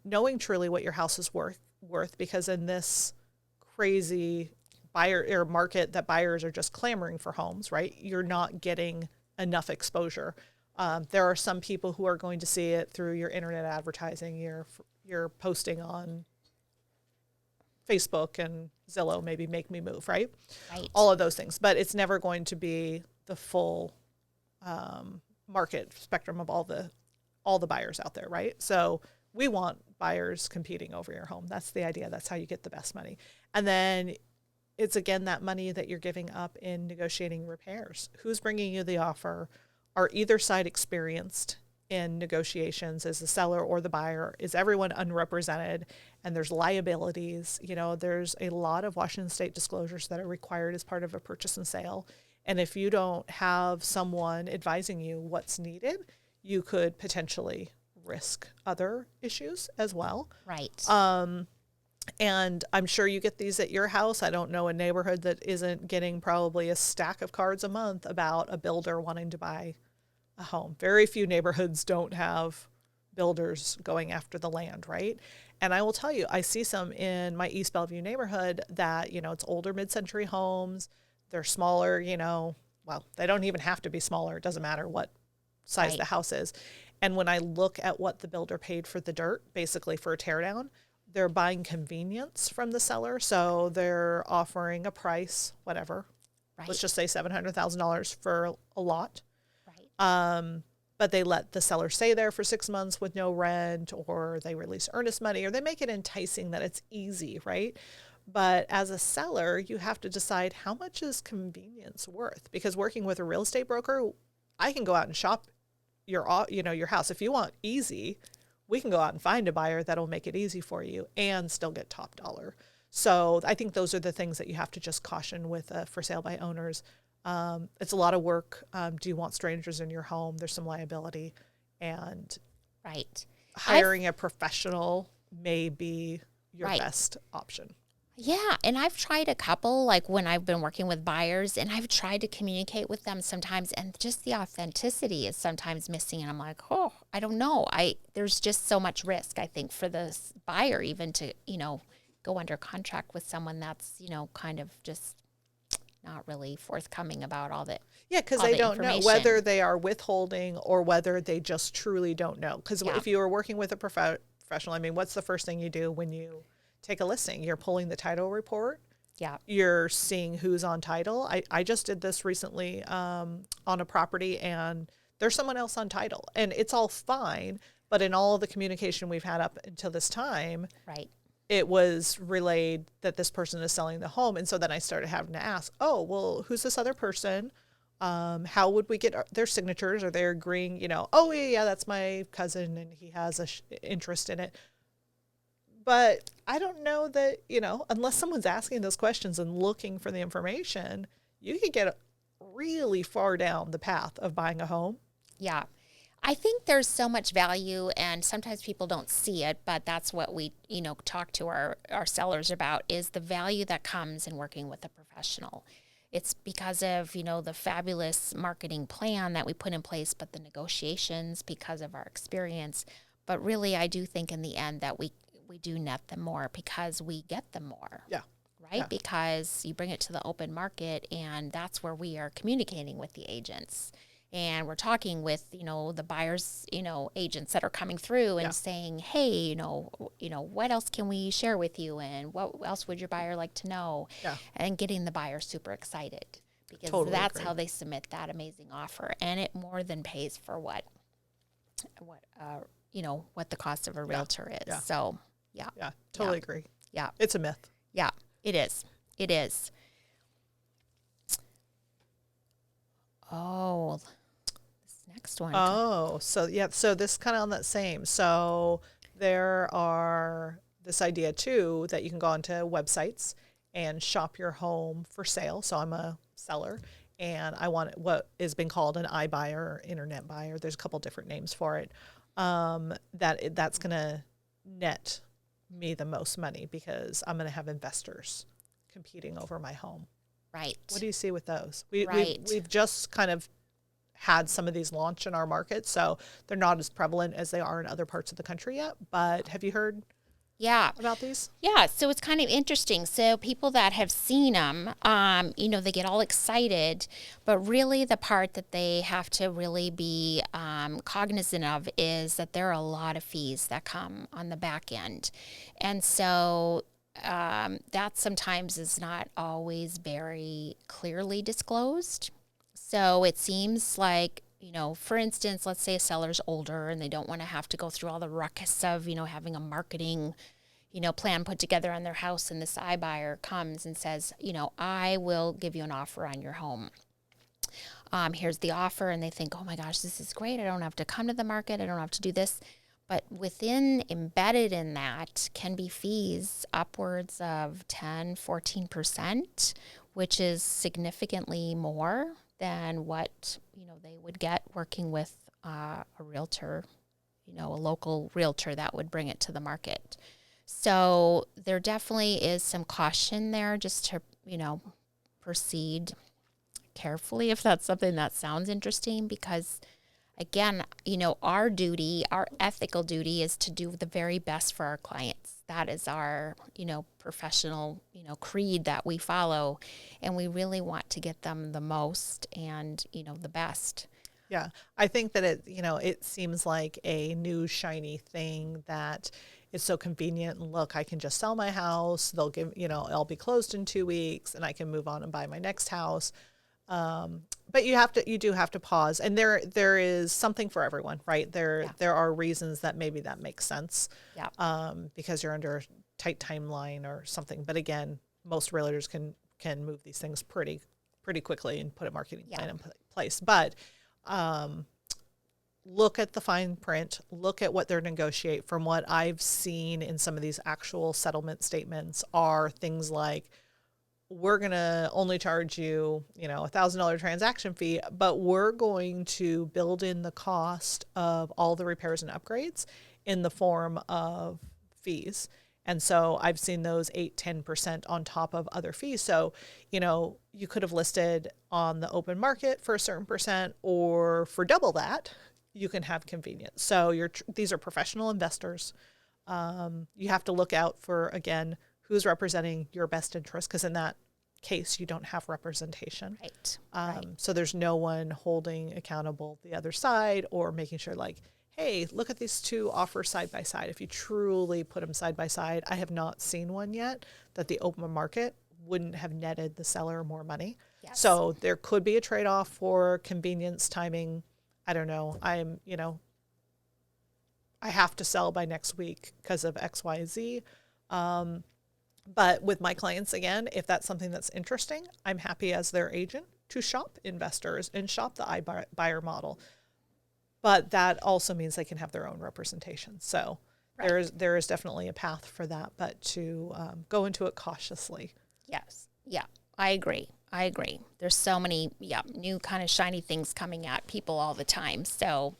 knowing truly what your house is worth, because in this crazy buyer or market that buyers are just clamoring for homes, right? You're not getting enough exposure. There are some people who are going to see it through your internet advertising, your posting on Facebook and Zillow, maybe Make Me Move, right? Right. All of those things. But it's never going to be the full market spectrum of all the buyers out there, right? So we want buyers competing over your home. That's the idea. That's how you get the best money. And then it's, again, that money that you're giving up in negotiating repairs. Who's bringing you the offer? Are either side experienced in negotiations? Is the seller or the buyer? Is everyone unrepresented? And there's liabilities. There's a lot of Washington State disclosures that are required as part of a purchase and sale. And if you don't have someone advising you what's needed, you could potentially risk other issues as well. Right. And I'm sure you get these at your house. I don't know a neighborhood that isn't getting probably a stack of cards a month about a builder wanting to buy a home. Very few neighborhoods don't have builders going after the land, right? And I will tell you, I see some in my East Bellevue neighborhood that, it's older mid-century homes. They're smaller, well, they don't even have to be smaller. It doesn't matter what size Right. the house is. And when I look at what the builder paid for the dirt, basically for a teardown, they're buying convenience from the seller. So they're offering a price, whatever. Right. Let's just say $700,000 for a lot. Right. But they let the seller stay there for 6 months with no rent, or they release earnest money, or they make it enticing that it's easy, right? But as a seller, you have to decide how much is convenience worth, because working with a real estate broker, I can go out and shop your house. If you want easy, we can go out and find a buyer that'll make it easy for you and still get top dollar. So I think those are the things that you have to just caution with for sale by owners. It's a lot of work. Do you want strangers in your home? There's some liability, and Right. hiring a professional may be your Right. best option. Yeah, and I've tried a couple, like when I've been working with buyers, and I've tried to communicate with them sometimes, and just the authenticity is sometimes missing. And I'm like, oh, I don't know. There's just so much risk, I think, for the buyer even to, go under contract with someone that's, kind of just not really forthcoming about all that. Yeah, because all they the don't know information. whether they are withholding or whether they just truly don't know. Because Yeah. if you are working with a professional, what's the first thing you do when you take a listing? You're pulling the title report. Yeah. You're seeing who's on title. I just did this recently on a property, and there's someone else on title. And it's all fine, but in all the communication we've had up until this time, Right. it was relayed that this person is selling the home. And so then I started having to ask, oh, well, who's this other person? How would we get their signatures? Are they agreeing, oh, yeah, that's my cousin and he has a interest in it. But I don't know that, unless someone's asking those questions and looking for the information, you could get really far down the path of buying a home. Yeah. I think there's so much value, and sometimes people don't see it, but that's what we, talk to our sellers about, is the value that comes in working with a professional. It's because of, the fabulous marketing plan that we put in place, but the negotiations because of our experience. But really, I do think in the end that we do net them more because we get them more. Yeah. Right? Yeah. Because you bring it to the open market, and that's where we are communicating with the agents. And we're talking with, the buyers, agents that are coming through and saying, hey, what else can we share with you? And what else would your buyer like to know? Yeah. And getting the buyer super excited, because Totally that's agree. how they submit that amazing offer. And it more than pays for what the cost of a realtor is. Yeah. So, yeah. Yeah, totally agree. Yeah. It's a myth. Yeah, it is. It is. Oh, this next one. Oh, so this kind of on that same. So there are this idea too that you can go onto websites and shop your home for sale. So I'm a seller and I want what has been called an iBuyer or internet buyer. There's a couple different names for it. That's going to net me the most money because I'm going to have investors competing over my home. Right. What do you see with those? We've just kind of had some of these launch in our market, so they're not as prevalent as they are in other parts of the country yet. But have you heard about these? Yeah, so it's kind of interesting. So people that have seen them, they get all excited, but really the part that they have to really be cognizant of is that there are a lot of fees that come on the back end. And so that sometimes is not always very clearly disclosed. So it seems like, for instance, let's say a seller's older and they don't want to have to go through all the ruckus of, having a marketing, plan put together on their house, and this iBuyer comes and says, I will give you an offer on your home. Here's the offer. And they think, oh my gosh, this is great. I don't have to come to the market. I don't have to do this. But embedded in that can be fees upwards of 10, 14%, which is significantly more than what, they would get working with a realtor, a local realtor that would bring it to the market. So there definitely is some caution there just to, proceed carefully if that's something that sounds interesting, because again, our duty, our ethical duty is to do the very best for our clients. That is our, professional, creed that we follow. And we really want to get them the most and, the best. Yeah. I think that it seems like a new shiny thing that is so convenient. And look, I can just sell my house. They'll give, I'll be closed in 2 weeks and I can move on and buy my next house. But you do have to pause, and there is something for everyone, right? There are reasons that maybe that makes sense. Yeah. Because you're under a tight timeline or something. But again, most realtors can move these things pretty quickly and put a marketing plan in place. But look at the fine print, look at what they're negotiate. From what I've seen in some of these actual settlement statements are things like, we're going to only charge you, $1,000 transaction fee, but we're going to build in the cost of all the repairs and upgrades in the form of fees. And so I've seen those 8-10% on top of other fees. So, you could have listed on the open market for a certain percent, or for double that, you can have convenience. So these are professional investors. You have to look out for, again, who's representing your best interest, because in that case, you don't have representation. Right. So there's no one holding accountable the other side or making sure, like, hey, look at these two offers side by side. If you truly put them side by side, I have not seen one yet that the open market wouldn't have netted the seller more money. Yes. So there could be a trade-off for convenience, timing. I don't know. I have to sell by next week because of X, Y, Z. But with my clients, again, if that's something that's interesting, I'm happy as their agent to shop investors and shop the iBuyer model. But that also means they can have their own representation. So there is definitely a path for that, but to go into it cautiously. Yes. Yeah, I agree. There's so many, new kind of shiny things coming at people all the time. So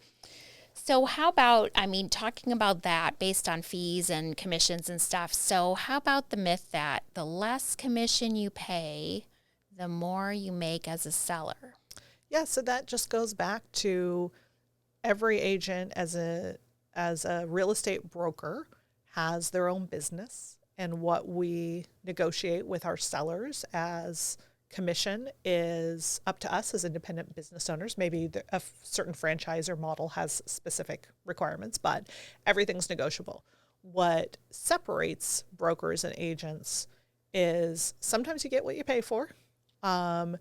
how about, talking about that based on fees and commissions and stuff. So how about the myth that the less commission you pay, the more you make as a seller? Yeah, so that just goes back to every agent as a real estate broker has their own business, and what we negotiate with our sellers as commission is up to us as independent business owners. Maybe a certain franchise or model has specific requirements, but everything's negotiable. What separates brokers and agents is sometimes you get what you pay for, and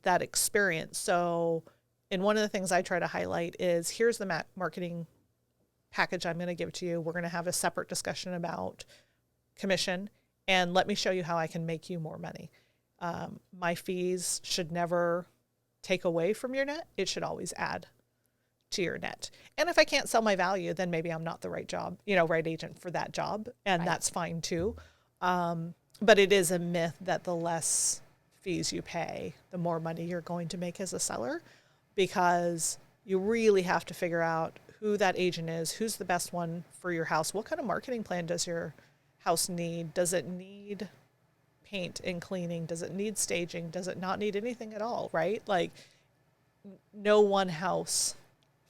that experience. So, and one of the things I try to highlight is, here's the marketing package I'm going to give to you. We're going to have a separate discussion about commission, and let me show you how I can make you more money. My fees should never take away from your net. It should always add to your net. And if I can't sell my value, then maybe I'm not the right agent for that job. And that's fine too. But it is a myth that the less fees you pay, the more money you're going to make as a seller, because you really have to figure out who that agent is, who's the best one for your house. What kind of marketing plan does your house need? Does it need paint and cleaning? Does it need staging? Does it not need anything at all, right? Like, no one house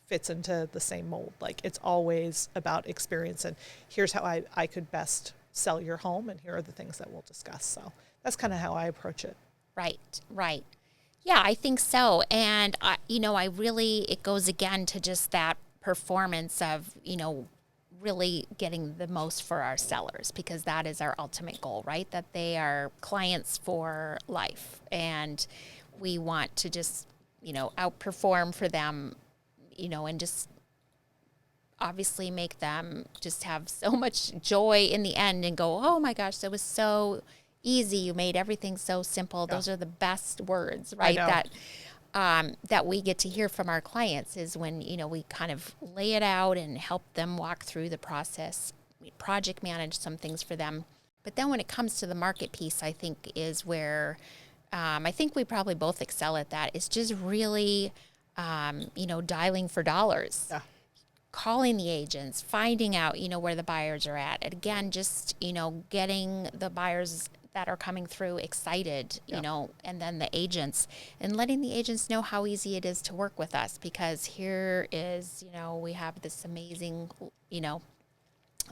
fits into the same mold. Like, it's always about experience, and here's how I could best sell your home, and here are the things that we'll discuss. So that's kind of how I approach it. Right. Yeah, I think so. And, I really, it goes again to just that performance of, really getting the most for our sellers, because that is our ultimate goal, right? That they are clients for life. And we want to just, outperform for them, and just obviously make them just have so much joy in the end and go, oh my gosh, that was so easy. You made everything so simple. Yeah. Those are the best words, right? That we get to hear from our clients is when, we kind of lay it out and help them walk through the process, project manage some things for them. But then when it comes to the market piece, I think is where I think we probably both excel at that. It's just really, dialing for dollars. Yeah. Calling the agents, finding out, where the buyers are at. And again, just, getting the buyers that are coming through excited, and then the agents, and letting the agents know how easy it is to work with us, because here is, we have this amazing,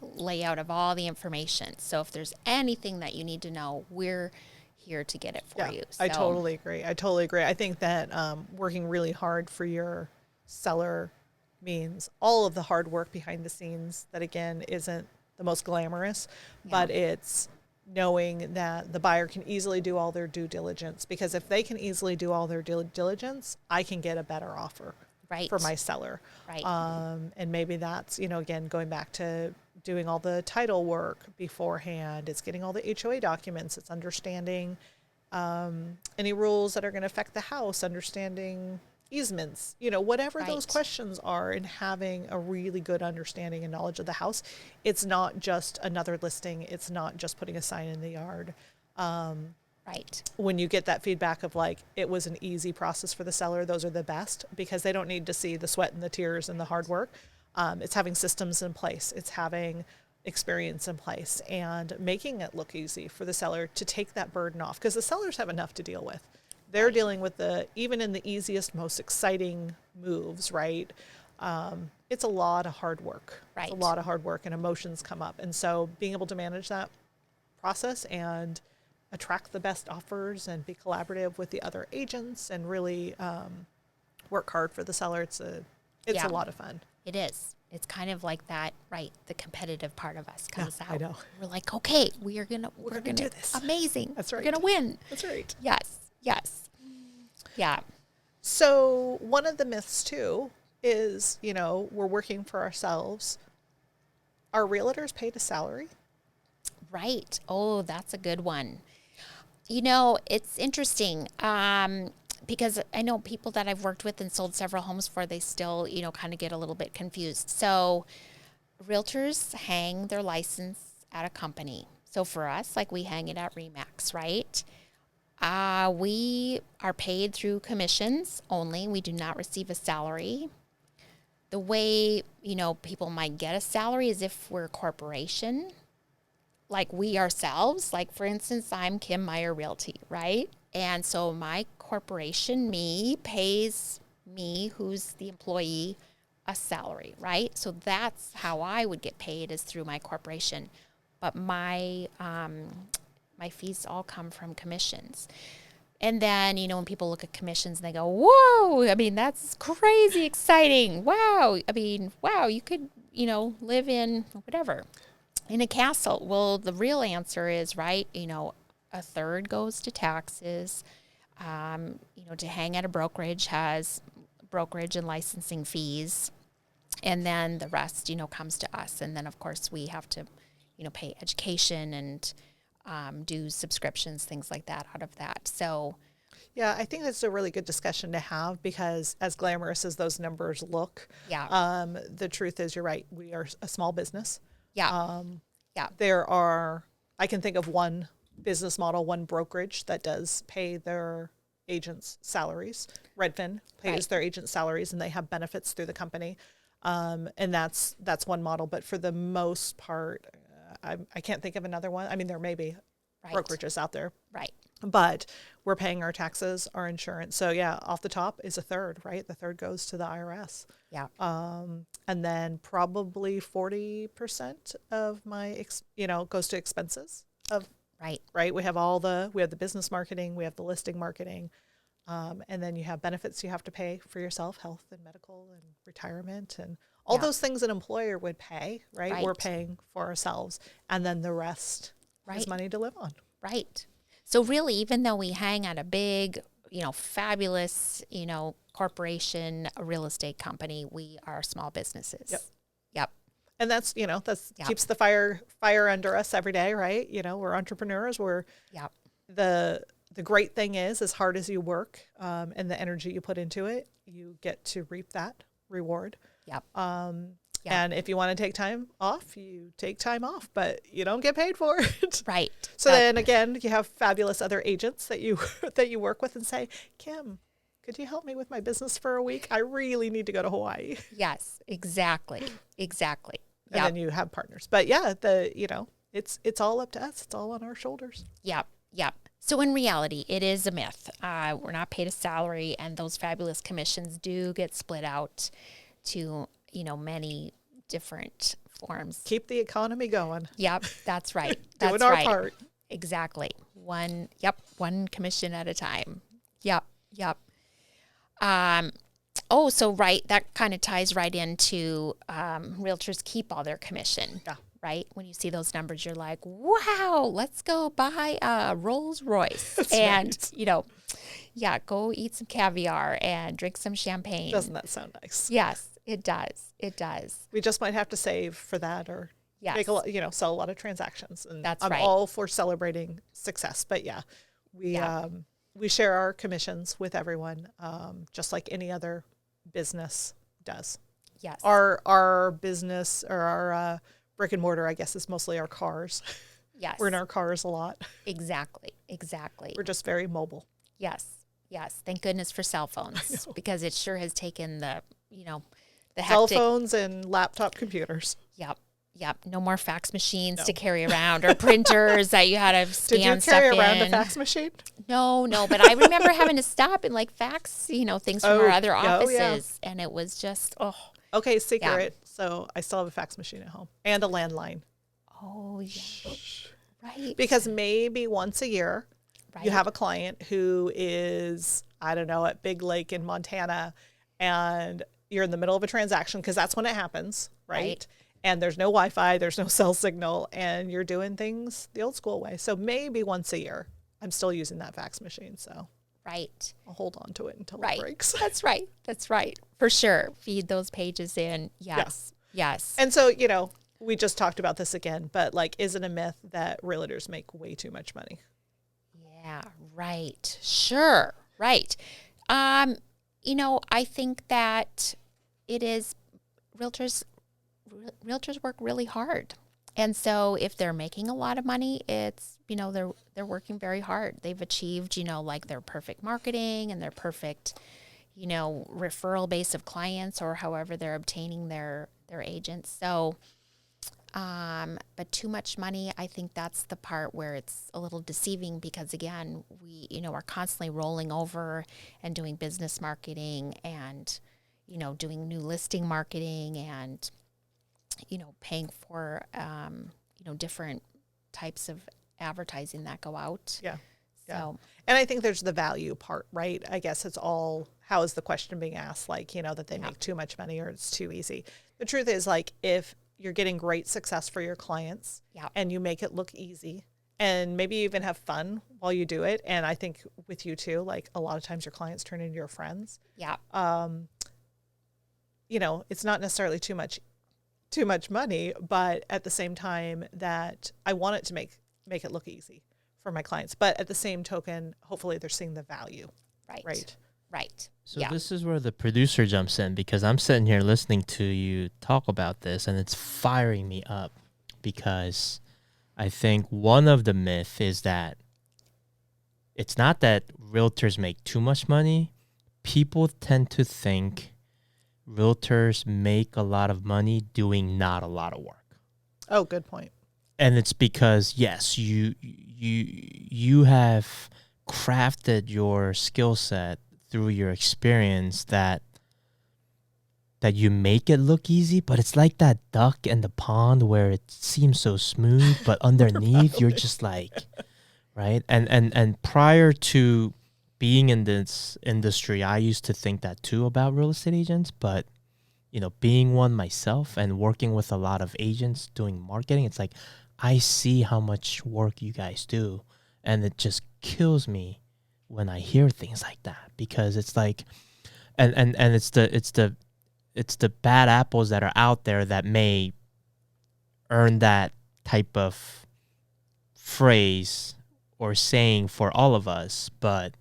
layout of all the information. So if there's anything that you need to know, we're here to get it for you. So. I totally agree. I think that working really hard for your seller means all of the hard work behind the scenes that, again, isn't the most glamorous, but it's knowing that the buyer can easily do all their due diligence, because if they can easily do all their due diligence, I can get a better offer for my seller. Right. And maybe that's, again, going back to doing all the title work beforehand. It's getting all the HOA documents. It's understanding any rules that are going to affect the house, understanding easements, whatever those questions are, and having a really good understanding and knowledge of the house. It's not just another listing. It's not just putting a sign in the yard. When you get that feedback of like, it was an easy process for the seller, those are the best, because they don't need to see the sweat and the tears and the hard work. It's having systems in place. It's having experience in place and making it look easy for the seller to take that burden off, because the sellers have enough to deal with. They're dealing with even in the easiest, most exciting moves, right? It's a lot of hard work. Right. It's a lot of hard work, and emotions come up. And so being able to manage that process and attract the best offers and be collaborative with the other agents and really work hard for the seller, it's a lot of fun. It is. It's kind of like that, right? The competitive part of us comes out. I know. We're like, okay, we're gonna do this. Amazing. That's right. We're gonna win. That's right. Yes. Yeah. So one of the myths too is, we're working for ourselves. Are realtors paid a salary? Right. Oh, that's a good one. It's interesting because I know people that I've worked with and sold several homes for, they still, kind of get a little bit confused. So realtors hang their license at a company. So for us, like, we hang it at RE/MAX, right? We are paid through commissions only. We do not receive a salary. The way, people might get a salary is if we're a corporation, like we ourselves. Like, for instance, I'm Kim Meyer Realty, right? And so my corporation, pays me, who's the employee, a salary, right? So that's how I would get paid, is through my corporation. But my fees all come from commissions. And then, when people look at commissions and they go, whoa, that's crazy exciting. Wow. Wow, you could, live in whatever, in a castle. Well, the real answer is, right, a third goes to taxes. To hang at a brokerage has brokerage and licensing fees. And then the rest, comes to us. And then, of course, we have to, pay education and do subscriptions, things like that out of that. So, yeah, I think that's a really good discussion to have, because as glamorous as those numbers look, the truth is, you're right, we are a small business. Yeah. There are, I can think of one business model, one brokerage that does pay their agents' salaries. Redfin pays their agents' salaries, and they have benefits through the company. And that's one model. But for the most part, I can't think of another one. I mean, there may be brokerages out there. Right. But we're paying our taxes, our insurance. So yeah, off the top is a third, right? The third goes to the IRS. Yeah. And then probably 40% of my, goes to expenses of, right. We have the business marketing, we have the listing marketing. And then you have benefits you have to pay for yourself, health and medical and retirement and all those things an employer would pay, right? We're paying for ourselves. And then the rest is money to live on. Right. So really, even though we hang at a big, fabulous, corporation, a real estate company, we are small businesses. Yep. And that's, keeps the fire under us every day, right? We're entrepreneurs. The great thing is, as hard as you work and the energy you put into it, you get to reap that reward. Yep. And if you want to take time off, you take time off, but you don't get paid for it. Right. So then again, you have fabulous other agents that you work with and say, Kim, could you help me with my business for a week? I really need to go to Hawaii. Yes, exactly. Exactly. And then you have partners. But yeah, it's all up to us. It's all on our shoulders. Yep. So in reality, it is a myth. We're not paid a salary, and those fabulous commissions do get split out to many different forms. Keep the economy going. Yep, that's right. Doing our part. Exactly. One commission at a time. Yep. That kind of ties right into realtors keep all their commission. Yeah. Right? When you see those numbers, you're like, wow, let's go buy a Rolls Royce. That's right. Go eat some caviar and drink some champagne. Doesn't that sound nice? Yes, it does. It does. We just might have to save for that or make sell a lot of transactions. And I'm all for celebrating success. But we share our commissions with everyone, just like any other business does. Yes. Our business or our brick and mortar, I guess, is mostly our cars. Yes. We're in our cars a lot. Exactly. We're just very mobile. Yes. Thank goodness for cell phones, because it sure has taken the cell phones and laptop computers. Yep. No more fax machines to carry around or printers that you had to scan stuff in. Did you carry around a fax machine? No, but I remember having to stop and fax, things from our other offices, and it was just, Okay, secret. Yeah. So I still have a fax machine at home and a landline. Oh, yeah. Right. Because maybe once a year you have a client who is, I don't know, at Big Lake in Montana, and you're in the middle of a transaction, because that's when it happens, right? And there's no Wi-Fi, there's no cell signal, and you're doing things the old school way. So maybe once a year I'm still using that fax machine. So I'll hold on to it until it breaks. That's right. For sure. Feed those pages in. Yes. And so, we just talked about this again, but is it a myth that realtors make way too much money? Yeah, right. Sure. Right. I think that it is realtors work really hard. And so if they're making a lot of money, it's, they're working very hard. They've achieved, their perfect marketing and their perfect, referral base of clients, or however they're obtaining their agents. So, but too much money, I think that's the part where it's a little deceiving, because again, we, are constantly rolling over and doing business marketing and, doing new listing marketing and, paying for, different types of advertising that go out. Yeah. So, and I think there's the value part, right? I guess it's all, how is the question being asked? That they make too much money or it's too easy. The truth is, if you're getting great success for your clients and you make it look easy, and maybe you even have fun while you do it. And I think with you too, a lot of times your clients turn into your friends. Yeah. It's not necessarily too much money, but at the same time that I want it to make it look easy for my clients. But at the same token, hopefully they're seeing the value. Right. So this is where the producer jumps in, because I'm sitting here listening to you talk about this, and it's firing me up, because I think one of the myth is that it's not that realtors make too much money. People tend to think realtors make a lot of money doing not a lot of work. Oh, good point. And it's because, yes, you have crafted your skill set through your experience that you make it look easy, but it's like that duck in the pond where it seems so smooth, but underneath you're just like, right? And prior to being in this industry, I used to think that too about real estate agents, but being one myself and working with a lot of agents doing marketing, it's like I see how much work you guys do, and it just kills me when I hear things like that, because it's like and it's the bad apples that are out there that may earn that type of phrase or saying for all of us, but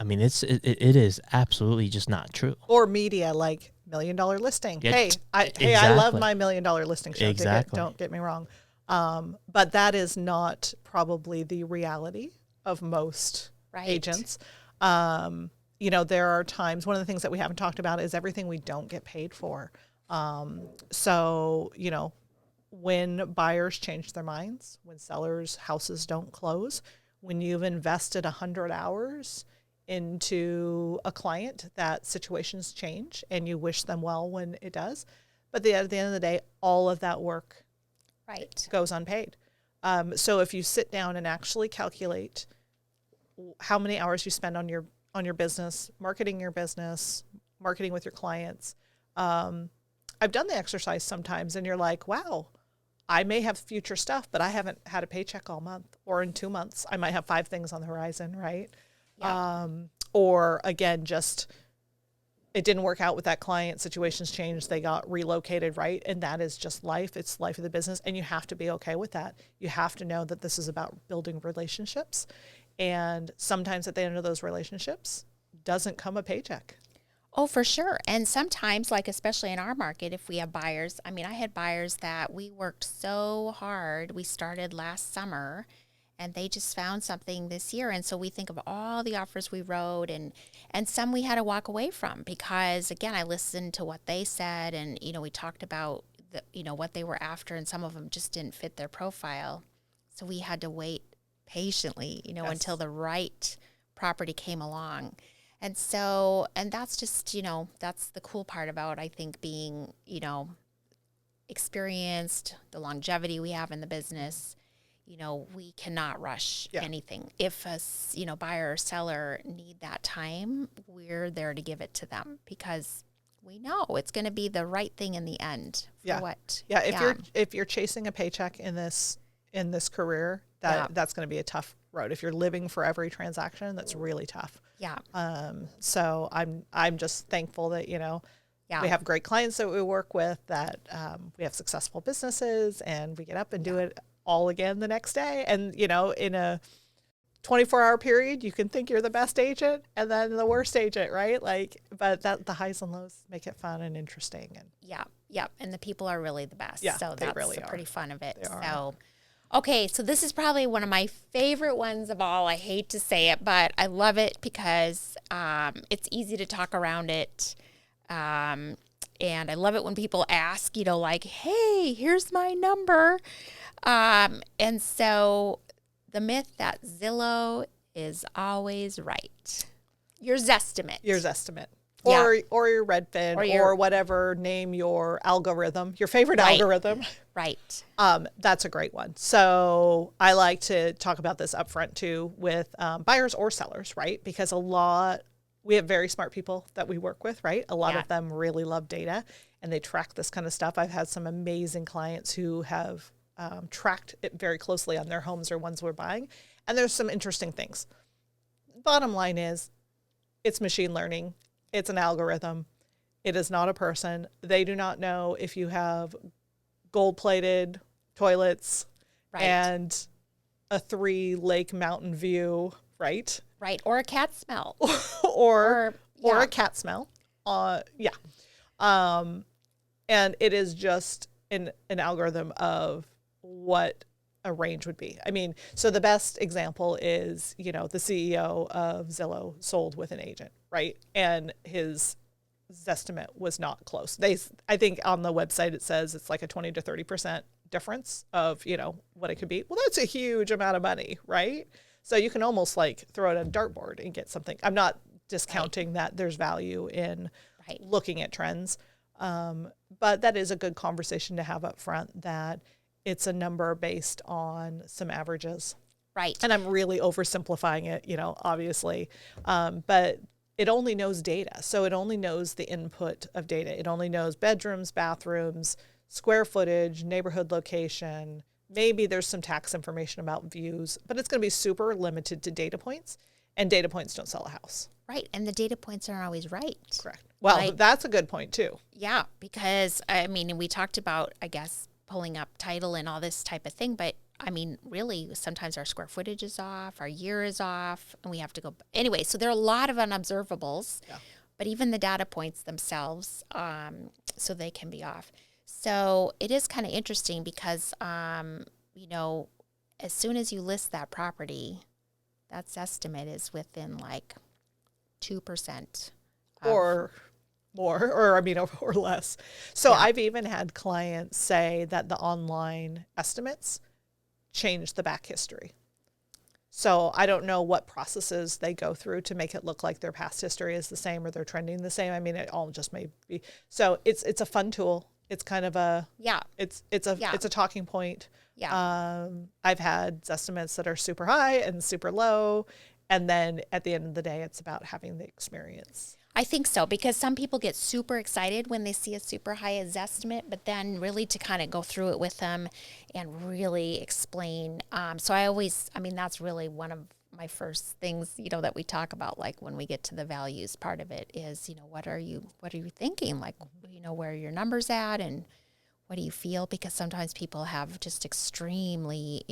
I mean it is absolutely just not true. Or media like $1 Million Listing. Yeah, Hey, I love my $1 Million Listing show. Exactly. Don't get me wrong. But that is not probably the reality of most agents. There are times, one of the things that we haven't talked about is everything we don't get paid for. So, when buyers change their minds, when sellers' houses don't close, when you've invested 100 hours into a client, that situations change and you wish them well when it does. But at the end of the day, all of that work goes unpaid. So if you sit down and actually calculate how many hours you spend on your business, marketing your business, marketing with your clients, I've done the exercise sometimes and you're like, wow, I may have future stuff, but I haven't had a paycheck all month, or in 2 months, I might have 5 things on the horizon, right? Yeah. Or again, just it didn't work out with that client, situations changed, they got relocated, right? And that is just life. It's life of the business. And you have to be okay with that. You have to know that this is about building relationships. And sometimes at the end of those relationships doesn't come a paycheck. Oh, for sure. And sometimes, like especially in our market, if we have buyers, I mean, I had buyers that we worked so hard. We started last summer and they just found something this year. And so we think of all the offers we wrote and some we had to walk away from because, again, I listened to what they said and, we talked about, what they were after, and some of them just didn't fit their profile. So we had to wait patiently, Yes. until the right property came along. And so, and that's just, that's the cool part about, I think, being, experienced, the longevity we have in the business. We cannot rush anything. If a, buyer or seller need that time, we're there to give it to them because we know it's going to be the right thing in the end. If you're chasing a paycheck in this career, that's going to be a tough road. If you're living for every transaction, that's really tough. Yeah. So I'm just thankful that, we have great clients that we work with, that we have successful businesses, and we get up and do it all again the next day. And, in a 24-hour period, you can think you're the best agent and then the worst agent, right? But the highs and lows make it fun and interesting. And yeah. And the people are really the best. Yeah, so they that's really pretty fun of it. They are. So, okay. So this is probably one of my favorite ones of all. I hate to say it, but I love it because it's easy to talk around it. And I love it when people ask, like, hey, here's my number. And so the myth that Zillow is always right. Your Zestimate. Or your Redfin or whatever, name your algorithm, your favorite algorithm. Right. That's a great one. So I like to talk about this up front too with buyers or sellers, right? Because we have very smart people that we work with, right? A lot of them really love data and they track this kind of stuff. I've had some amazing clients who have tracked it very closely on their homes or ones we're buying. And there's some interesting things. Bottom line is it's machine learning. It's an algorithm. It is not a person. They do not know if you have gold-plated toilets and a 3-lake mountain view, right? Right. Or a cat smell. or a cat smell. And it is just an algorithm of what a range would be. I mean, so the best example is, the CEO of Zillow sold with an agent, right? And his Zestimate was not close. I think on the website it says it's like a 20 to 30% difference of, what it could be. Well, that's a huge amount of money, right? So you can almost like throw it on a dartboard and get something. I'm not discounting that there's value in looking at trends. But that is a good conversation to have up front, that it's a number based on some averages. Right. And I'm really oversimplifying it, obviously. But it only knows data. So it only knows the input of data. It only knows bedrooms, bathrooms, square footage, neighborhood location. Maybe there's some tax information about views, but it's going to be super limited to data points, and data points don't sell a house. Right. And the data points aren't always right. Correct. Well, that's a good point too. Yeah, because we talked about, I guess, pulling up title and all this type of thing, but really sometimes our square footage is off, our year is off, and we have to go. Anyway, so there are a lot of unobservables, but even the data points themselves, so they can be off. So it is kind of interesting because, as soon as you list that property, that estimate is within like 2%. Or more, or less. So I've even had clients say that the online estimates change the back history. So I don't know what processes they go through to make it look like their past history is the same or they're trending the same. It all just may be. So it's a fun tool. It's kind of a it's a talking point. Yeah. I've had estimates that are super high and super low, and then at the end of the day, it's about having the experience. I think so, because some people get super excited when they see a super high estimate, but then really to kind of go through it with them and really explain. So I always, that's really one of my first things, that we talk about, like when we get to the values part of it is, what are you thinking? Like, where are your numbers at and what do you feel? Because sometimes people have just extremely,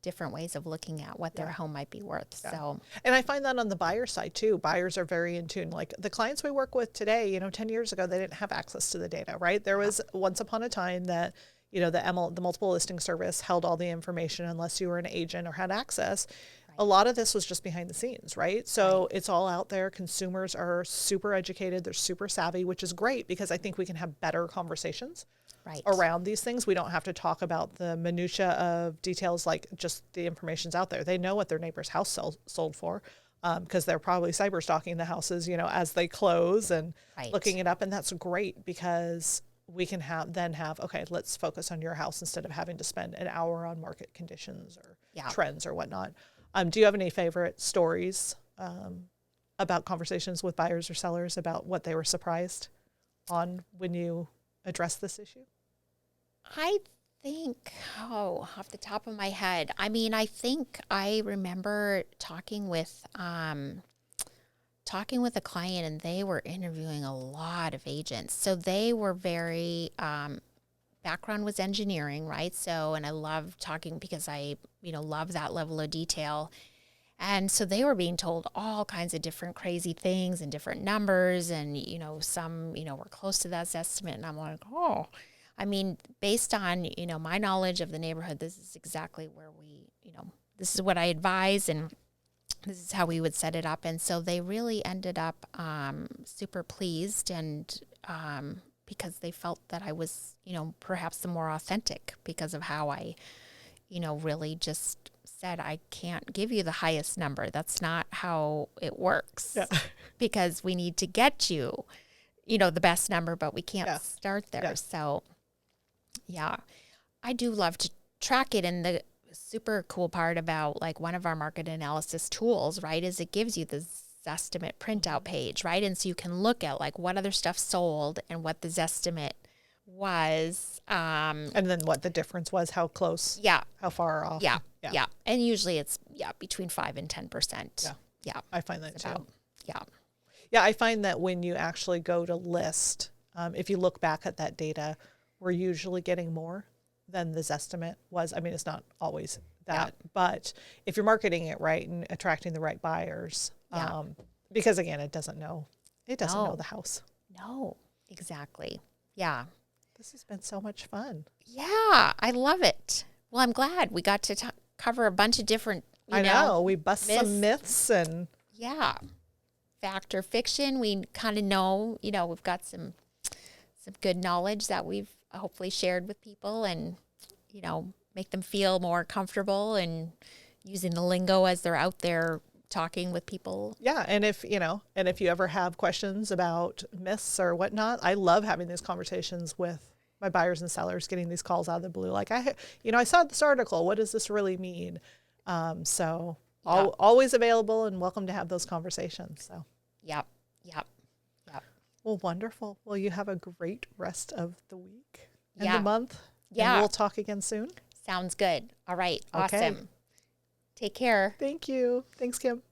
different ways of looking at what their home might be worth. Yeah. So, and I find that on the buyer side too. Buyers are very in tune. Like the clients we work with today, 10 years ago, they didn't have access to the data, right? There was once upon a time that, the multiple listing service held all the information unless you were an agent or had access. Right. A lot of this was just behind the scenes, right? So it's all out there. Consumers are super educated. They're super savvy, which is great because I think we can have better conversations around these things. We don't have to talk about the minutia of details, like just the information's out there. They know what their neighbor's house sold for because they're probably cyber stalking the houses, as they close and looking it up. And that's great because we can have, okay, let's focus on your house instead of having to spend an hour on market conditions or trends or whatnot. Do you have any favorite stories about conversations with buyers or sellers about what they were surprised on when you address this issue? I think, off the top of my head, I think I remember talking with a client, and they were interviewing a lot of agents. So they were very, background was engineering, right? So, and I love talking because I, love that level of detail. And so they were being told all kinds of different crazy things and different numbers. And, some, were close to that estimate. And I'm like, based on, my knowledge of the neighborhood, this is exactly where we, this is what I advise. And this is how we would set it up. And so they really ended up super pleased and because they felt that I was, perhaps the more authentic because of how I, really just said, I can't give you the highest number. That's not how it works because we need to get you, the best number, but we can't start there. Yeah. So, I do love to track it. And the super cool part about like one of our market analysis tools, right, is it gives you this Zestimate printout page, right? And so you can look at like what other stuff sold and what the Zestimate was. And then what the difference was, how close, how far off. Yeah. And usually it's, between 5 and 10%. Yeah. I find that too. Yeah. Yeah. I find that when you actually go to list, if you look back at that data, we're usually getting more than the Zestimate was. It's not always that, but if you're marketing it right and attracting the right buyers, because again, it doesn't know the house. No, exactly. Yeah. This has been so much fun. Yeah, I love it. Well, I'm glad we got to cover a bunch of different, I know. We bust myths. some myths and Yeah. Fact or fiction. We kind of know, we've got some good knowledge that we've hopefully shared with people and, make them feel more comfortable and using the lingo as they're out there talking with people. yeah. And if you ever have questions about myths or whatnot, I love having these conversations with my buyers and sellers, getting these calls out of the blue. Like I saw this article. What does this really mean? So always available and welcome to have those conversations. So. Yep. Well, wonderful. Well, you have a great rest of the week and Yeah. the month. Yeah. And we'll talk again soon. Sounds good. All right. Okay. Awesome. Take care. Thank you. Thanks, Kim.